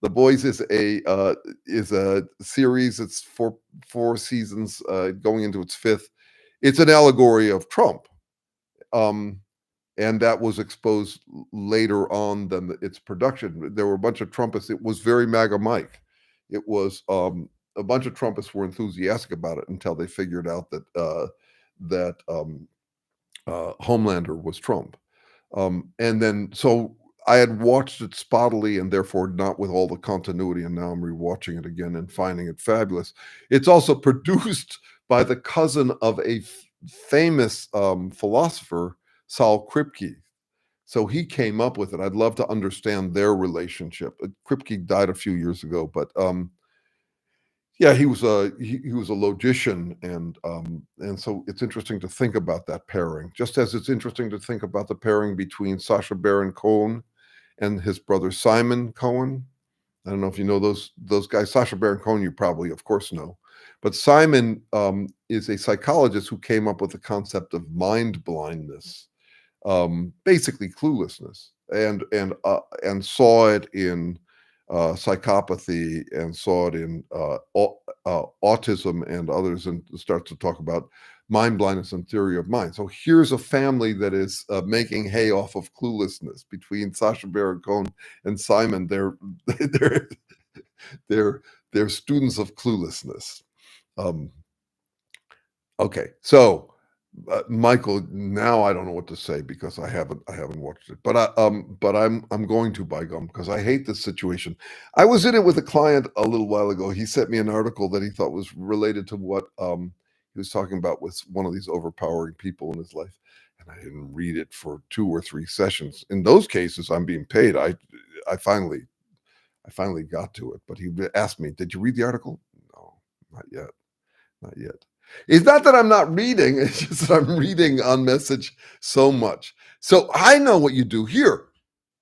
The Boys is a series. It's four seasons, going into its fifth. It's an allegory of Trump, um, and that was exposed later on than its production. There were a bunch of Trumpists. It was very MAGA Mike. It was a bunch of Trumpists were enthusiastic about it until they figured out that Homelander was Trump. And then so I had watched it spottily and therefore not with all the continuity, and now I'm rewatching it again and finding it fabulous. It's also produced by the cousin of a famous philosopher, Saul Kripke. So he came up with it. I'd love to understand their relationship. Kripke died a few years ago, but yeah, he was a logician, and so it's interesting to think about that pairing. Just as it's interesting to think about the pairing between Sacha Baron Cohen and his brother Simon Cohen. I don't know if you know those guys. Sacha Baron Cohen, you probably, of course, know. But Simon is a psychologist who came up with the concept of mind blindness, basically cluelessness, and saw it in psychopathy, and saw it in autism and others, and starts to talk about mind blindness and theory of mind. So here's a family that is making hay off of cluelessness between Sacha Baron Cohen and Simon. They're they're they're students of cluelessness. Um, okay, so Michael, now I don't know what to say because I haven't watched it, but I'm going to buy gum because I hate this situation. I was in it with a client a little while ago. He sent me an article that he thought was related to what he was talking about with one of these overpowering people in his life, and I didn't read it for 2 or 3 sessions. In those cases, I'm being paid. I finally I finally got to it, but he asked me, "Did you read the article?" No, not yet. Not yet. It's not that I'm not reading, it's just that I'm reading on message so much. So I know what you do here.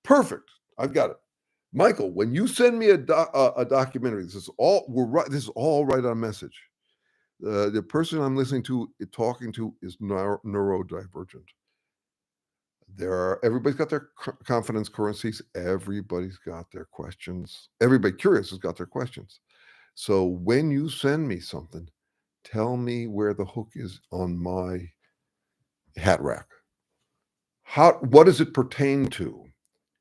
Perfect. I've got it. Michael, when you send me a documentary, this is all we're right. This is all right on message. The person I'm listening to, talking to, is neurodivergent. Everybody's got their confidence currencies. Everybody's got their questions. Everybody curious has got their questions. So when you send me something, tell me where the hook is on my hat rack. What does it pertain to?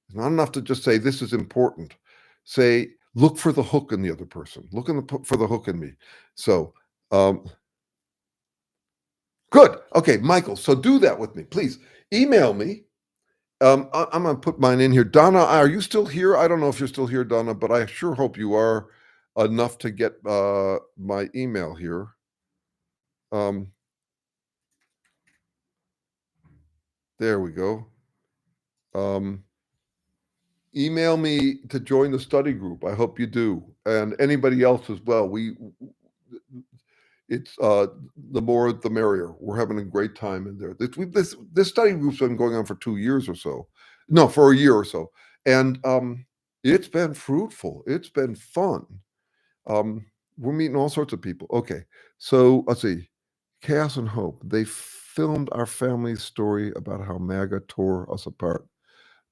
It's not enough to just say this is important. Say, look for the hook in the other person. For the hook in me. So, good. Okay, Michael. So do that with me, please. Email me. I'm going to put mine in here. Donna, are you still here? I don't know if you're still here, Donna, but I sure hope you are, enough to get my email here. There we go. Email me to join the study group. I hope you do, and anybody else as well. It's the more the merrier. We're having a great time in there. This study group's been going on for 2 years or so. No, for a year or so, and it's been fruitful. It's been fun. We're meeting all sorts of people. Okay, so let's see. Chaos and Hope. They filmed our family's story about how MAGA tore us apart,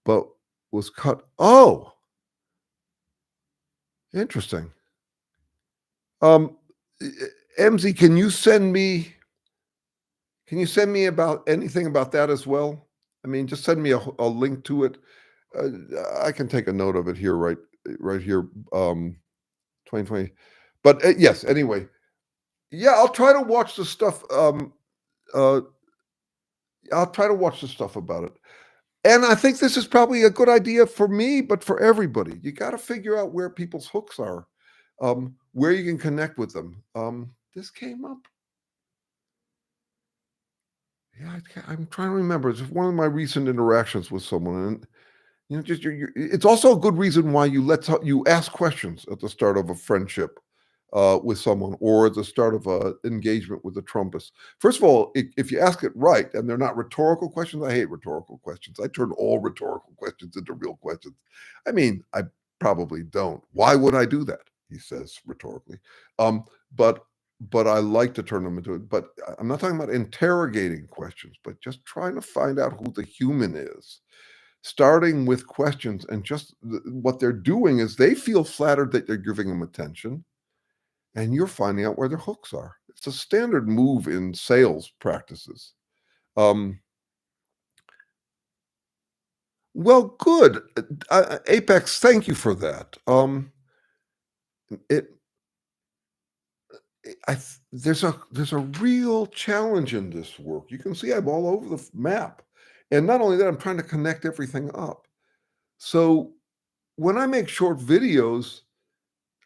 but was cut. Oh, interesting. Um, MZ, can you send me about anything about that as well? I mean, just send me a link to it. Uh, I can take a note of it here, right here. 2020. But yes, anyway, yeah, I'll try to watch the stuff. Uh, I'll try to watch the stuff about it. And I think this is probably a good idea for me, but for everybody. You got to figure out where people's hooks are, where you can connect with them. This came up. Yeah, I'm trying to remember. It's one of my recent interactions with someone, and just it's also a good reason why you ask questions at the start of a friendship with someone, or at the start of a engagement with a Trumpist. First of all, if you ask it right and they're not rhetorical questions, I hate rhetorical questions. I turn all rhetorical questions into real questions. I mean, I probably don't. Why would I do that? He says rhetorically. But I like to turn them into it. But I'm not talking about interrogating questions, but just trying to find out who the human is, starting with questions. And just what they're doing is they feel flattered that you're giving them attention, and you're finding out where their hooks are. It's a standard move in sales practices. Um, well, good. Apex, thank you for that. It, there's a real challenge in this work. You can see I'm all over the map, and not only that, I'm trying to connect everything up. So when I make short videos,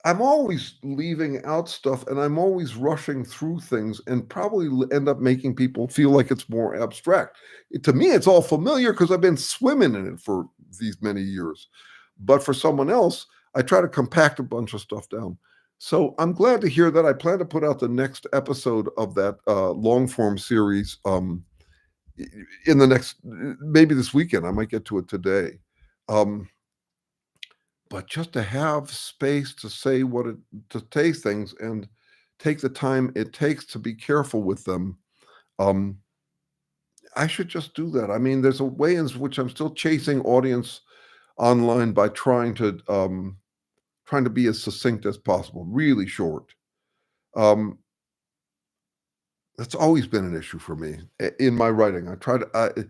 I'm always leaving out stuff, and I'm always rushing through things, and probably end up making people feel like it's more abstract. To me, it's all familiar because I've been swimming in it for these many years. But for someone else, I try to compact a bunch of stuff down. So I'm glad to hear that. I plan to put out the next episode of that long form series in the next, maybe this weekend. I might get to it today. But just to have space to say to say things, and take the time it takes to be careful with them, um, I should just do that. I mean, there's a way in which I'm still chasing audience online by trying to be as succinct as possible, really short. Um, that's always been an issue for me in my writing. I try to.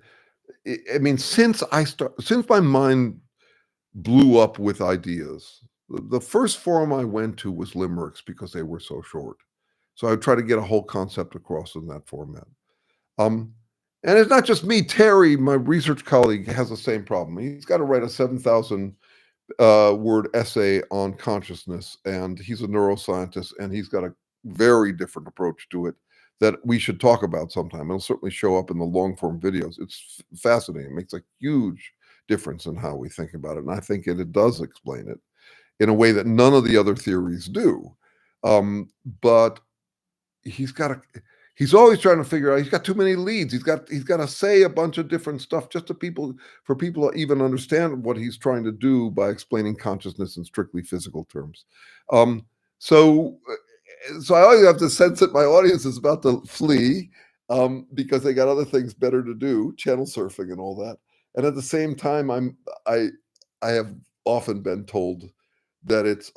I mean, since my mind blew up with ideas, the first forum I went to was limericks because they were so short. So I would try to get a whole concept across in that format. Um, and it's not just me. Terry, my research colleague, has the same problem. He's got to write a 7,000 word essay on consciousness, and he's a neuroscientist, and he's got a very different approach to it that we should talk about sometime. It'll certainly show up in the long form videos. It's fascinating. It makes a huge difference in how we think about it, and I think it does explain it in a way that none of the other theories do. But he's got to he's always trying to figure out, he's got too many leads. He's got to say a bunch of different stuff just to people, for people to even understand what he's trying to do by explaining consciousness in strictly physical terms. Um, so so I always have to sense that my audience is about to flee, because they got other things better to do, channel surfing and all that. And at the same time, I I have often been told that it's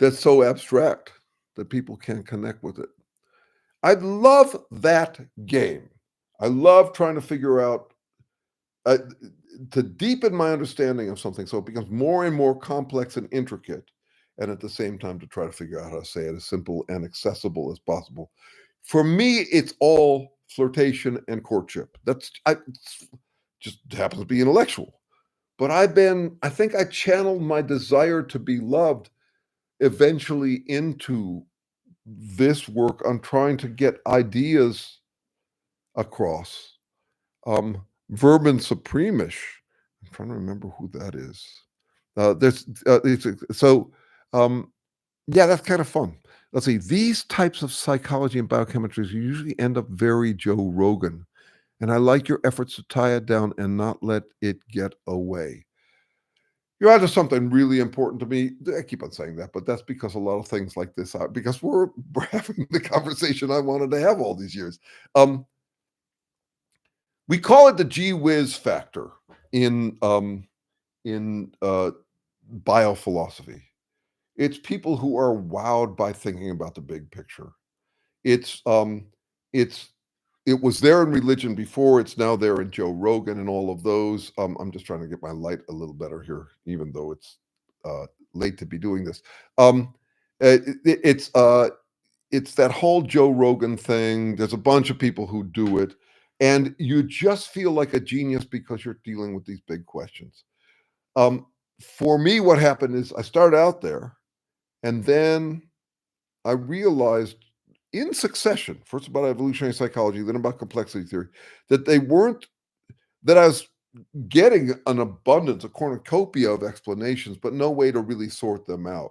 that's so abstract that people can't connect with it. I love that game. I love trying to figure out, uh, to deepen my understanding of something so it becomes more and more complex and intricate, and at the same time to try to figure out how to say it as simple and accessible as possible. For me, it's all flirtation and courtship. It's just happens to be intellectual. But I think I channeled my desire to be loved eventually into this work on trying to get ideas across. Vermin Supremish. I'm trying to remember who that is. There's it's, so yeah, that's kind of fun. Let's see. These types of psychology and biochemistries usually end up very Joe Rogan, and I like your efforts to tie it down and not let it get away. You're onto something really important to me. I keep on saying that, but that's because a lot of things like this are because we're having the conversation I wanted to have all these years. Um, we call it the gee whiz factor in biophilosophy. It's people who are wowed by thinking about the big picture. It's it's it was there in religion before. It's now there in Joe Rogan and all of those. I'm just trying to get my light a little better here, even though it's uh, late to be doing this. Um, it's that whole Joe Rogan thing. There's a bunch of people who do it, and you just feel like a genius because you're dealing with these big questions. Um, for me, what happened is I started out there, and then I realized in succession, first about evolutionary psychology, then about complexity theory, that they weren't that I was getting an abundance, a cornucopia of explanations, but no way to really sort them out.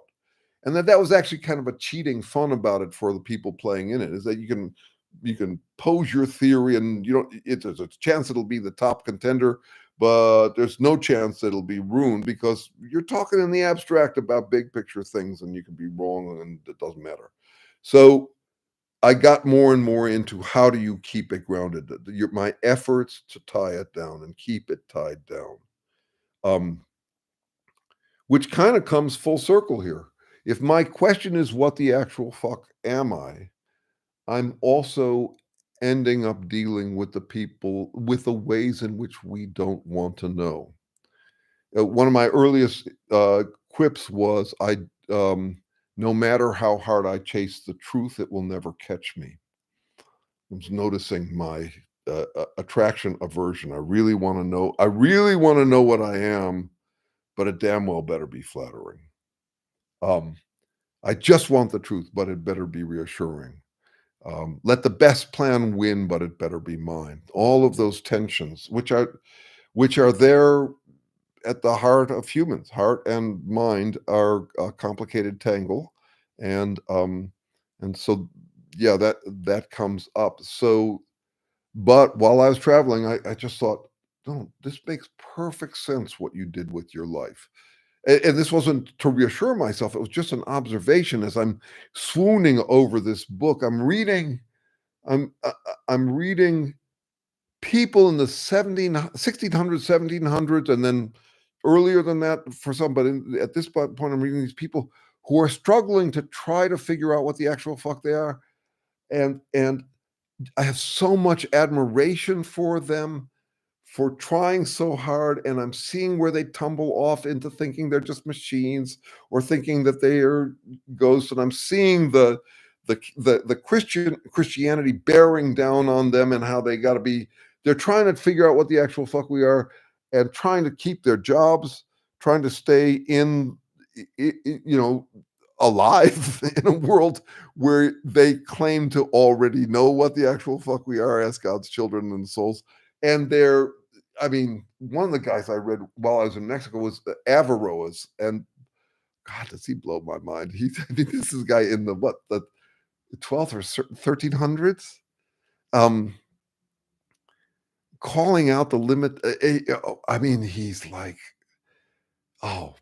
And that was actually kind of a cheating fun about it for the people playing in it, is that you can pose your theory, and you don't there's a chance it'll be the top contender, but there's no chance that it'll be ruined because you're talking in the abstract about big picture things, and you can be wrong and it doesn't matter. So I got more and more into how do you keep it grounded, my efforts to tie it down and keep it tied down. Um, which kind of comes full circle here. If my question is what the actual fuck am I, I'm also ending up dealing with the people with the ways in which we don't want to know. One of my earliest quips was, no matter how hard I chase the truth, it will never catch me. I was noticing my attraction aversion. I really want to know. I really want to know what I am, but it damn well better be flattering. Um, I just want the truth, but it better be reassuring. Let the best plan win, but it better be mine. All of those tensions, which are there at the heart of humans. Heart and mind are a complicated tangle, and so yeah, that comes up. So, but while I was traveling, I just thought, no, this makes perfect sense what you did with your life. And this wasn't to reassure myself, it was just an observation as I'm swooning over this book. I'm reading people in the 1600s, 1700s, and then earlier than that for some, but at this point, I'm reading these people who are struggling to try to figure out what the actual fuck they are. And I have so much admiration for them for trying so hard, and I'm seeing where they tumble off into thinking they're just machines or thinking that they are ghosts, and I'm seeing the Christianity bearing down on them and how they got to be. They're trying to figure out what the actual fuck we are, and trying to keep their jobs, trying to stay in, you know, alive in a world where they claim to already know what the actual fuck we are as God's children and souls. And they're, I mean, one of the guys I read while I was in Mexico was Averroes, and God, does he blow my mind? I mean, this is a guy in the 12th or 1300s, um, calling out the limit. I mean, he's like, oh,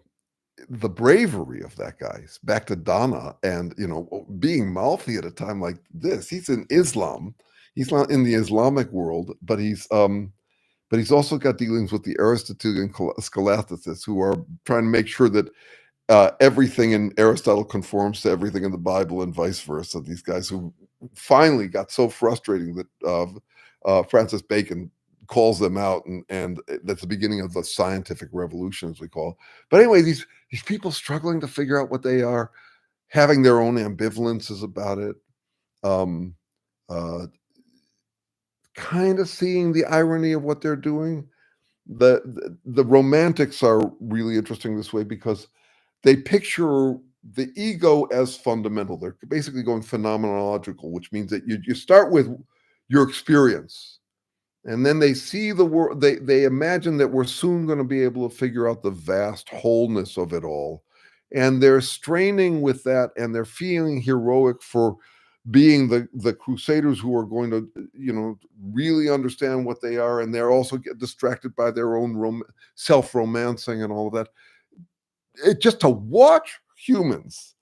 the bravery of that guy. Back to Donna, and being mouthy at a time like this. He's in Islam. He's not in the Islamic world, but he's also got dealings with the Aristotelian scholastics who are trying to make sure that everything in Aristotle conforms to everything in the Bible and vice versa. These guys who finally got so frustrating that Francis Bacon calls them out, and that's the beginning of the scientific revolution, as we call it. But anyway, these people struggling to figure out what they are, having their own ambivalences about it, um, uh, kind of seeing the irony of what they're doing. The romantics are really interesting this way because they picture the ego as fundamental. They're basically going phenomenological, which means that you start with your experience, and then they see the world. They imagine that we're soon going to be able to figure out the vast wholeness of it all, and they're straining with that, and they're feeling heroic for being the crusaders who are going to really understand what they are, and they're also get distracted by their own self-romancing and all of that. Just to watch humans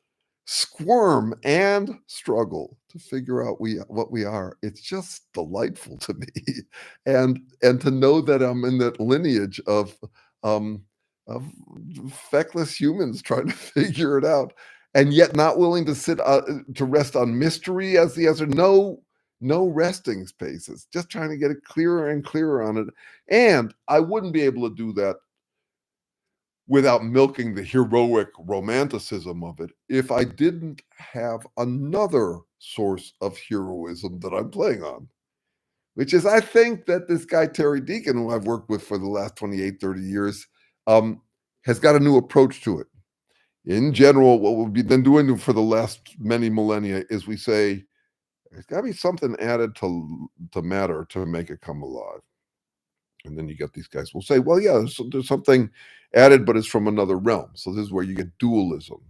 squirm and struggle to figure out what we are, it's just delightful to me. And to know that I'm in that lineage um of feckless humans trying to figure it out, and yet not willing to sit to rest on mystery as the answer. No resting spaces, just trying to get it clearer and clearer on it. And I wouldn't be able to do that without milking the heroic romanticism of it if I didn't have another source of heroism that I'm playing on, which is, I think that this guy, Terry Deacon, who I've worked with for the last 28, 30 years, has got a new approach to it. In general, what we've been doing for the last many millennia is we say, there's got to be something added to matter to make it come alive. And then you get these guys will say, well, yeah, there's something added, but it's from another realm. So this is where you get dualism.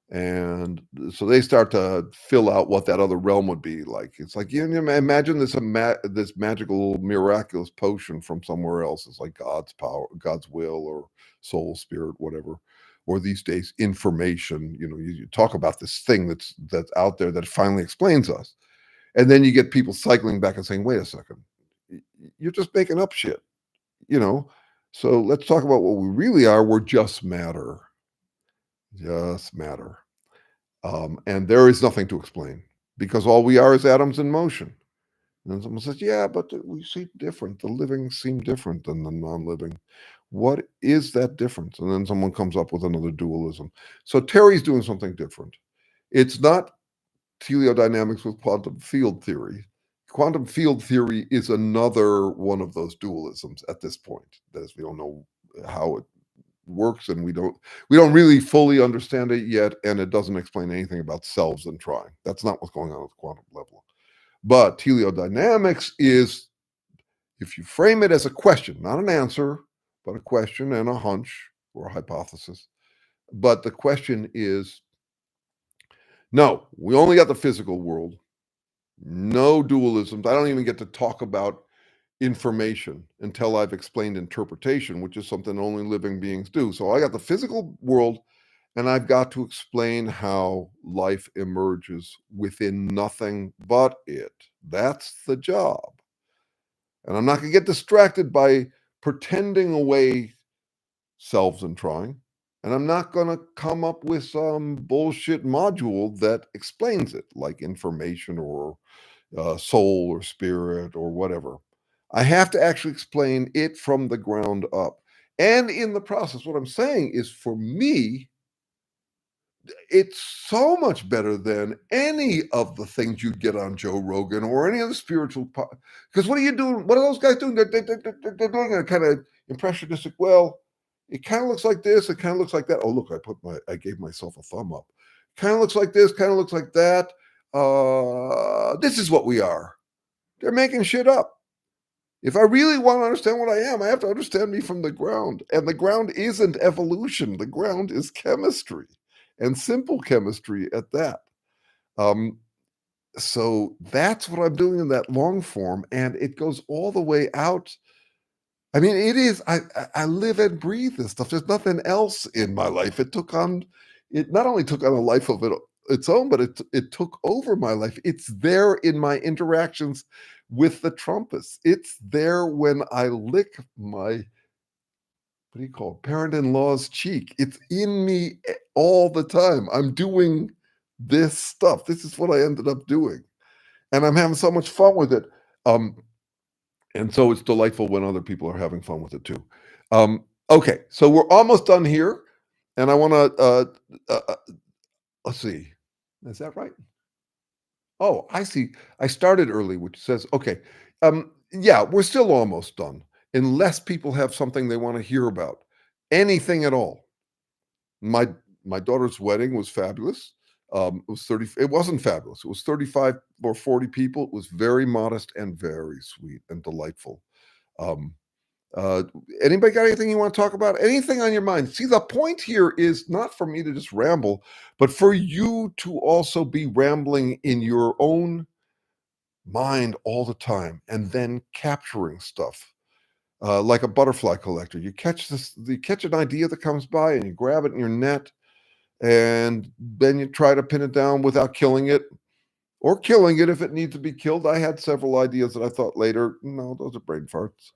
And so they start to fill out what that other realm would be like. It's like, imagine this magical, miraculous potion from somewhere else. It's like God's power, God's will, or soul, spirit, whatever. Or these days, information. You talk about this thing that's out there that finally explains us. And then you get people cycling back and saying, wait a second, you're just making up shit, So let's talk about what we really are. We're just matter. Just matter. And there is nothing to explain because all we are is atoms in motion. And someone says, yeah, but we seem different. The living seem different than the non-living. What is that difference? And then someone comes up with another dualism. So Terry's doing something different. It's not teleodynamics with quantum field theory. Quantum field theory is another one of those dualisms at this point. That is, we don't know how it works, and we don't really fully understand it yet, and it doesn't explain anything about selves and trying. That's not what's going on at the quantum level. But teleodynamics is, if you frame it as a question, not an answer, but a question and a hunch or a hypothesis. But the question is, no, we only got the physical world. No dualisms. I don't even get to talk about information until I've explained interpretation, which is something only living beings do. So I got the physical world, and I've got to explain how life emerges within nothing but it. That's the job. And I'm not going to get distracted by pretending away selves and trying. And I'm not going to come up with some bullshit module that explains it, like information or soul or spirit or whatever. I have to actually explain it from the ground up. And in the process, what I'm saying is for me, it's so much better than any of the things you'd get on Joe Rogan or any other spiritual. Because what are you doing? What are those guys doing? They're doing a kind of impressionistic. Well, it kind of looks like this. It kind of looks like that. Oh, look, I gave myself a thumb up. Kind of looks like this. Kind of looks like that. This is what we are. They're making shit up. If I really want to understand what I am, I have to understand me from the ground. And the ground isn't evolution. The ground is chemistry, and simple chemistry at that. Um, so that's what I'm doing in that long form, and it goes all the way out. I mean, it is. I live and breathe this stuff. There's nothing else in my life. It took on. It not only took on a life of its own, but it took over my life. It's there in my interactions with the trumpets. It's there when I lick my what do you call it, parent-in-law's cheek. It's in me all the time. I'm doing this stuff. This is what I ended up doing, and I'm having so much fun with it. Um, and so it's delightful when other people are having fun with it too. Okay, so we're almost done here, and I want to let's see. Is that right? Oh, I see. I started early, which says, okay, yeah, we're still almost done, unless people have something they want to hear about, anything at all. My my daughter's wedding was fabulous. It was 30. It wasn't fabulous. It was 35 or 40 people. It was very modest and very sweet and delightful. Um, uh, Anybody got anything you want to talk about? Anything on your mind? See, the point here is not for me to just ramble, but for you to also be rambling in your own mind all the time and then capturing stuff like a butterfly collector. You catch an idea that comes by and you grab it in your net and then you try to pin it down without killing it or killing it if it needs to be killed. I had several ideas that I thought later, no, those are brain farts.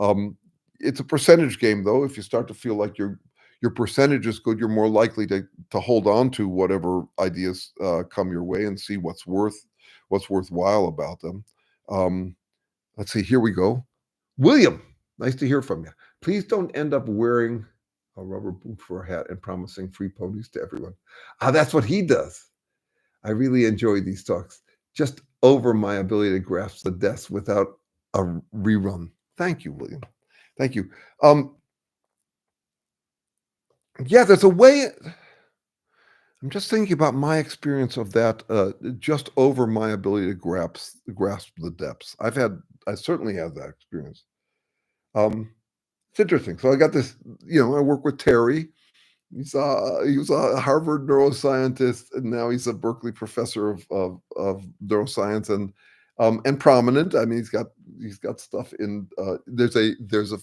Um, it's a percentage game, though. If you start to feel like your percentage is good, you're more likely to hold on to whatever ideas come your way and see what's worthwhile about them. Um, let's see. Here we go. William, nice to hear from you. Please don't end up wearing a rubber boot for a hat and promising free ponies to everyone. Ah, that's what he does. I really enjoy these talks. Just over my ability to grasp the desk without a rerun. Thank you, William. Thank you. Yeah, there's a way. I'm just thinking about my experience of that, just over my ability to grasp the depths. I certainly have that experience. It's interesting. So I got this. I work with Terry. He was a Harvard neuroscientist, and now he's a Berkeley professor of neuroscience and prominent. I mean, he's got stuff in. There's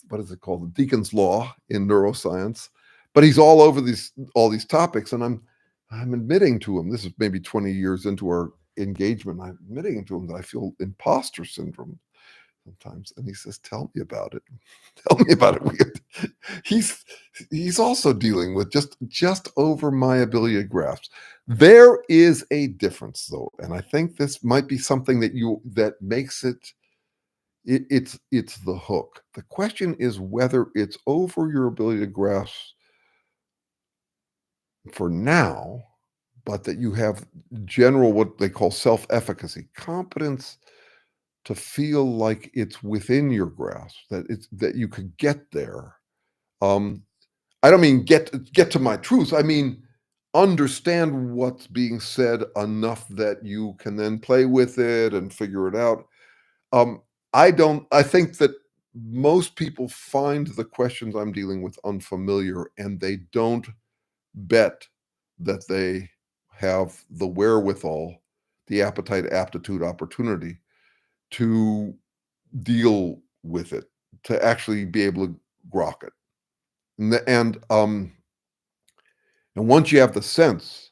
what is it called? The Deacon's Law in neuroscience, but he's all over all these topics, and I'm admitting to him. This is maybe 20 years into our engagement. I'm admitting to him that I feel imposter syndrome sometimes, and he says, "Tell me about it. Tell me about it." He's he's also dealing with just over my ability to grasp. There is a difference, though, and I think this might be something that makes it's the hook. The question is whether it's over your ability to grasp for now, but that you have general what they call self-efficacy, competence to feel like it's within your grasp, that you could get there. Um, I don't mean get to my truth. I mean understand what's being said enough that you can then play with it and figure it out. Um, I think that most people find the questions I'm dealing with unfamiliar, and they don't bet that they have the wherewithal, the appetite, aptitude, opportunity to deal with it, to actually be able to grok it. And once you have the sense,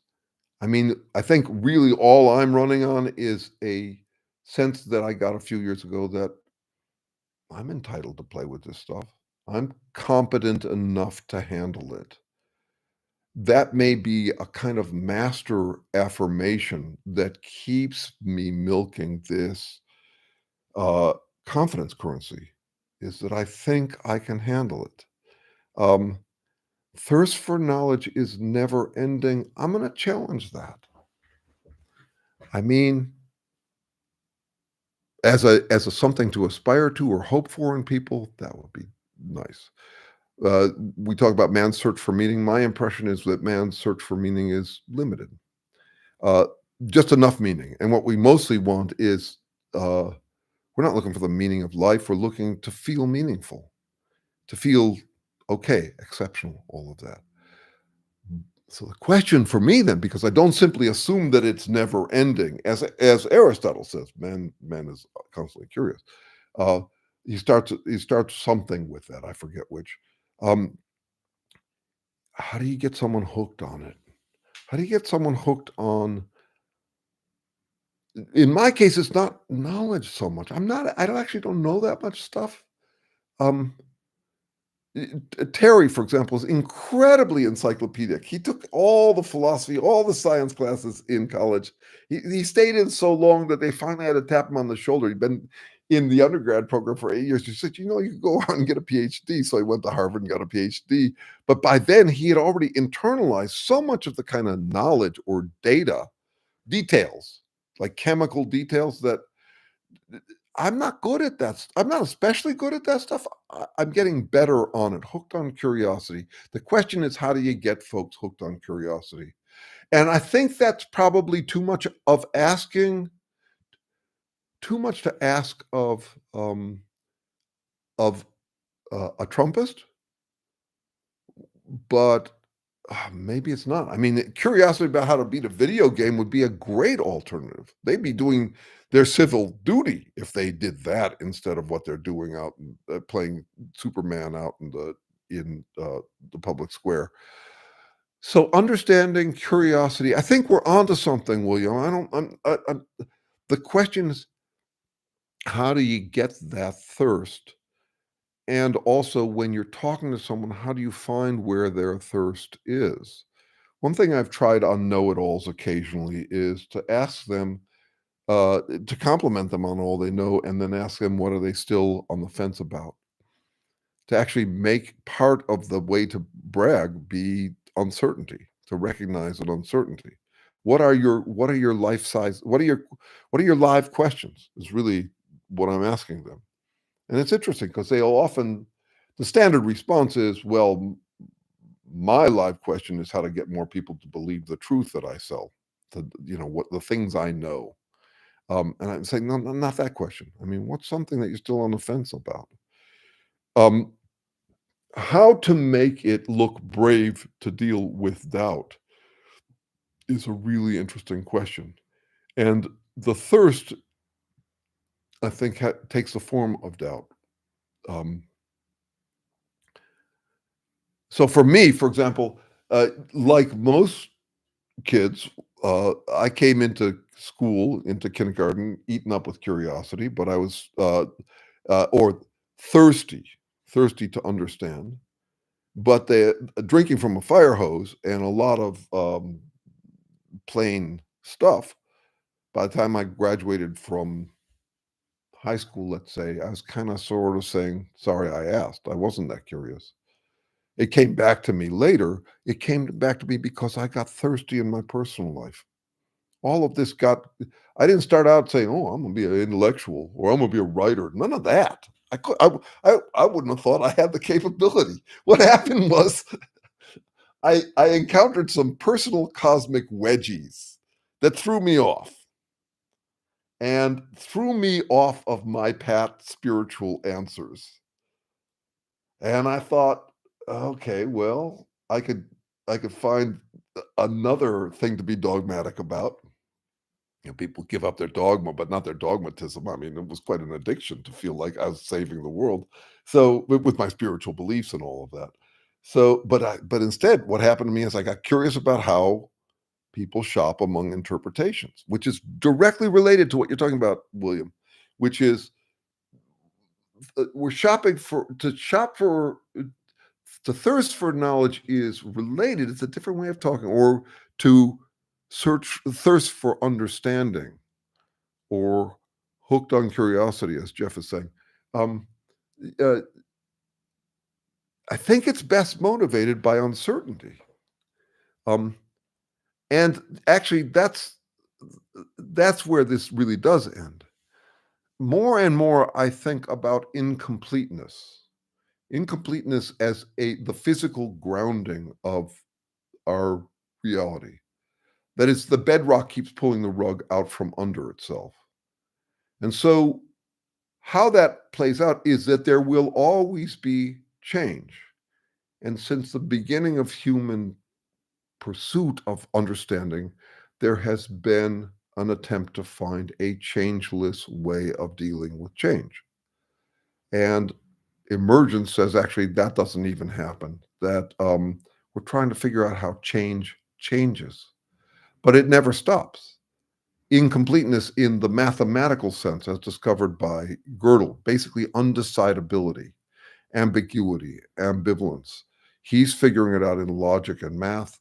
I mean, I think really all I'm running on is a sense that I got a few years ago that I'm entitled to play with this stuff. I'm competent enough to handle it. That may be a kind of master affirmation that keeps me milking this uh, confidence currency, is that I think I can handle it. Um, Thirst for knowledge is never ending. I'm going to challenge that. I mean, as a something to aspire to or hope for in people, that would be nice. We talk about man's search for meaning. My impression is that man's search for meaning is limited, uh, just enough meaning. And what we mostly want is uh, we're not looking for the meaning of life. We're looking to feel meaningful, to feel okay, exceptional, all of that. So the question for me then, because I don't simply assume that it's never ending, as Aristotle says, man is constantly curious. Uh, he starts something with that. I forget which. Um, how do you get someone hooked on it? How do you get someone hooked on? In my case, it's not knowledge so much. I don't actually don't know that much stuff. Um, Terry, for example, is incredibly encyclopedic. He took all the philosophy, all the science classes in college. He stayed in so long that they finally had to tap him on the shoulder. He'd been in the undergrad program for 8 years. He said, you could go on and get a PhD. So he went to Harvard and got a PhD. But by then, he had already internalized so much of the kind of knowledge or data, details, like chemical details, that I'm not good at that. I'm not especially good at that stuff. I'm getting better on it, hooked on curiosity. The question is, how do you get folks hooked on curiosity? And I think that's probably too much to ask of a Trumpist, but maybe it's not. I mean, curiosity about how to beat a video game would be a great alternative. They'd be doing their civil duty if they did that instead of what they're doing out and playing Superman out in the public square. So understanding curiosity, I think we're onto something, William. I don't. The question is, how do you get that thirst? And also, when you're talking to someone, how do you find where their thirst is? One thing I've tried on know-it-alls occasionally is to ask them, to compliment them on all they know, and then ask them what are they still on the fence about. To actually make part of the way to brag be uncertainty, to recognize an uncertainty. What are your life size? What are your live questions? Is really what I'm asking them. And it's interesting because they'll often the standard response is, well, my live question is how to get more people to believe the truth that I sell, what the things I know. And I'm saying, no, not that question. I mean, what's something that you're still on the fence about? Um, how to make it look brave to deal with doubt is a really interesting question. And the thirst, I think, takes the form of doubt. Um, so for me, for example, like most kids, I came into school, into kindergarten, eaten up with curiosity, but I was, or thirsty, thirsty to understand. But drinking from a fire hose and a lot of plain stuff. By the time I graduated from high school, let's say, I was kind of sort of saying, sorry, I asked. I wasn't that curious. It came back to me later. It came back to me because I got thirsty in my personal life. All of this I didn't start out saying, "Oh, I'm gonna be an intellectual or I'm gonna be a writer." None of that. I wouldn't have thought I had the capability. What happened was I encountered some personal cosmic wedgies that threw me off and threw me off of my pat spiritual answers. And I thought, okay, well, I could find another thing to be dogmatic about. People give up their dogma, but not their dogmatism. I mean, it was quite an addiction to feel like I was saving the world. So with my spiritual beliefs and all of that. So, but instead, what happened to me is I got curious about how people shop among interpretations, which is directly related to what you're talking about, William, which is we're shopping for to shop for to thirst for knowledge is related. It's a different way of talking, or to search thirst for understanding, or hooked on curiosity, as Jeff is saying. Um, uh, I think it's best motivated by uncertainty. Um, and actually, that's where this really does end. More and more, I think about incompleteness. Incompleteness as the physical grounding of our reality. That is, the bedrock keeps pulling the rug out from under itself. And so, how that plays out is that there will always be change. And since the beginning of human pursuit of understanding, there has been an attempt to find a changeless way of dealing with change. And emergence says actually that doesn't even happen, that we're trying to figure out how change changes, but it never stops. Incompleteness in the mathematical sense, as discovered by Gödel, basically undecidability, ambiguity, ambivalence. He's figuring it out in logic and math.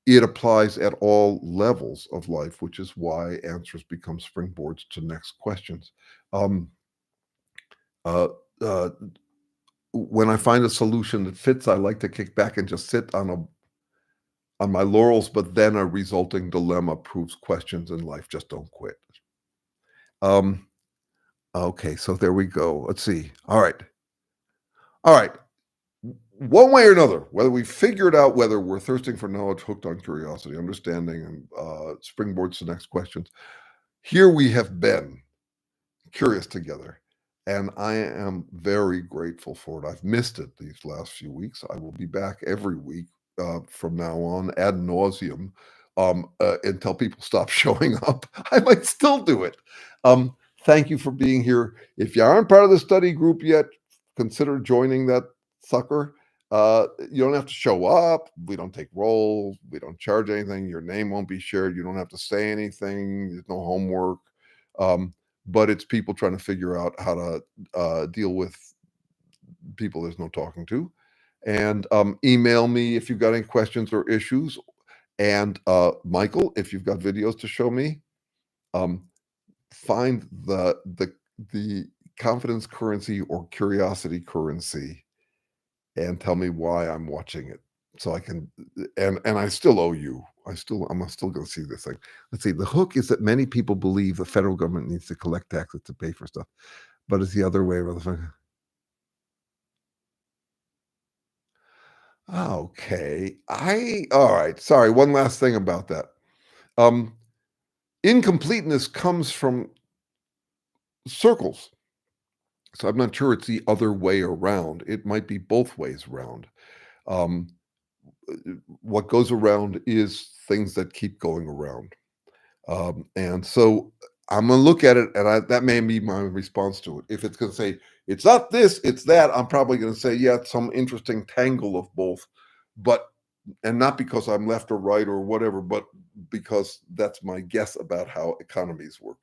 It applies at all levels of life, which is why answers become springboards to next questions. Um, uh, uh, when I find a solution that fits, I like to kick back and just sit on my laurels, but then a resulting dilemma proves questions in life just don't quit. Um, okay, so there we go. Let's see. All right. All right. One way or another, whether we figured out whether we're thirsting for knowledge, hooked on curiosity, understanding, and springboards to next questions, here we have been curious together. And I am very grateful for it. I've missed it these last few weeks. I will be back every week from now on ad nauseum until people stop showing up. I might still do it. Thank you for being here. If you aren't part of the study group yet, consider joining that sucker. You don't have to show up. We don't take roles. We don't charge anything. Your name won't be shared. You don't have to say anything. There's no homework. But it's people trying to figure out how to deal with people there's no talking to. And email me if you've got any questions or issues. And Michael, if you've got videos to show me, um, find the confidence currency or curiosity currency and tell me why I'm watching it. So I can, and I still owe you. I'm still going to see this thing. Let's see. The hook is that many people believe the federal government needs to collect taxes to pay for stuff, but it's the other way. Okay. All right. Sorry. One last thing about that. Um, incompleteness comes from circles. So I'm not sure it's the other way around. It might be both ways around. Um, what goes around is things that keep going around. And so I'm going to look at it, and that may be my response to it. If it's going to say, it's not this, it's that, I'm probably going to say, yeah, it's some interesting tangle of both. But, and not because I'm left or right or whatever, but because that's my guess about how economies work.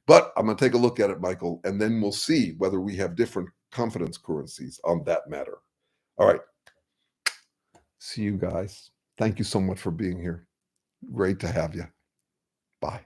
But I'm going to take a look at it, Michael, and then we'll see whether we have different confidence currencies on that matter. All right. See you guys. Thank you so much for being here. Great to have you. Bye.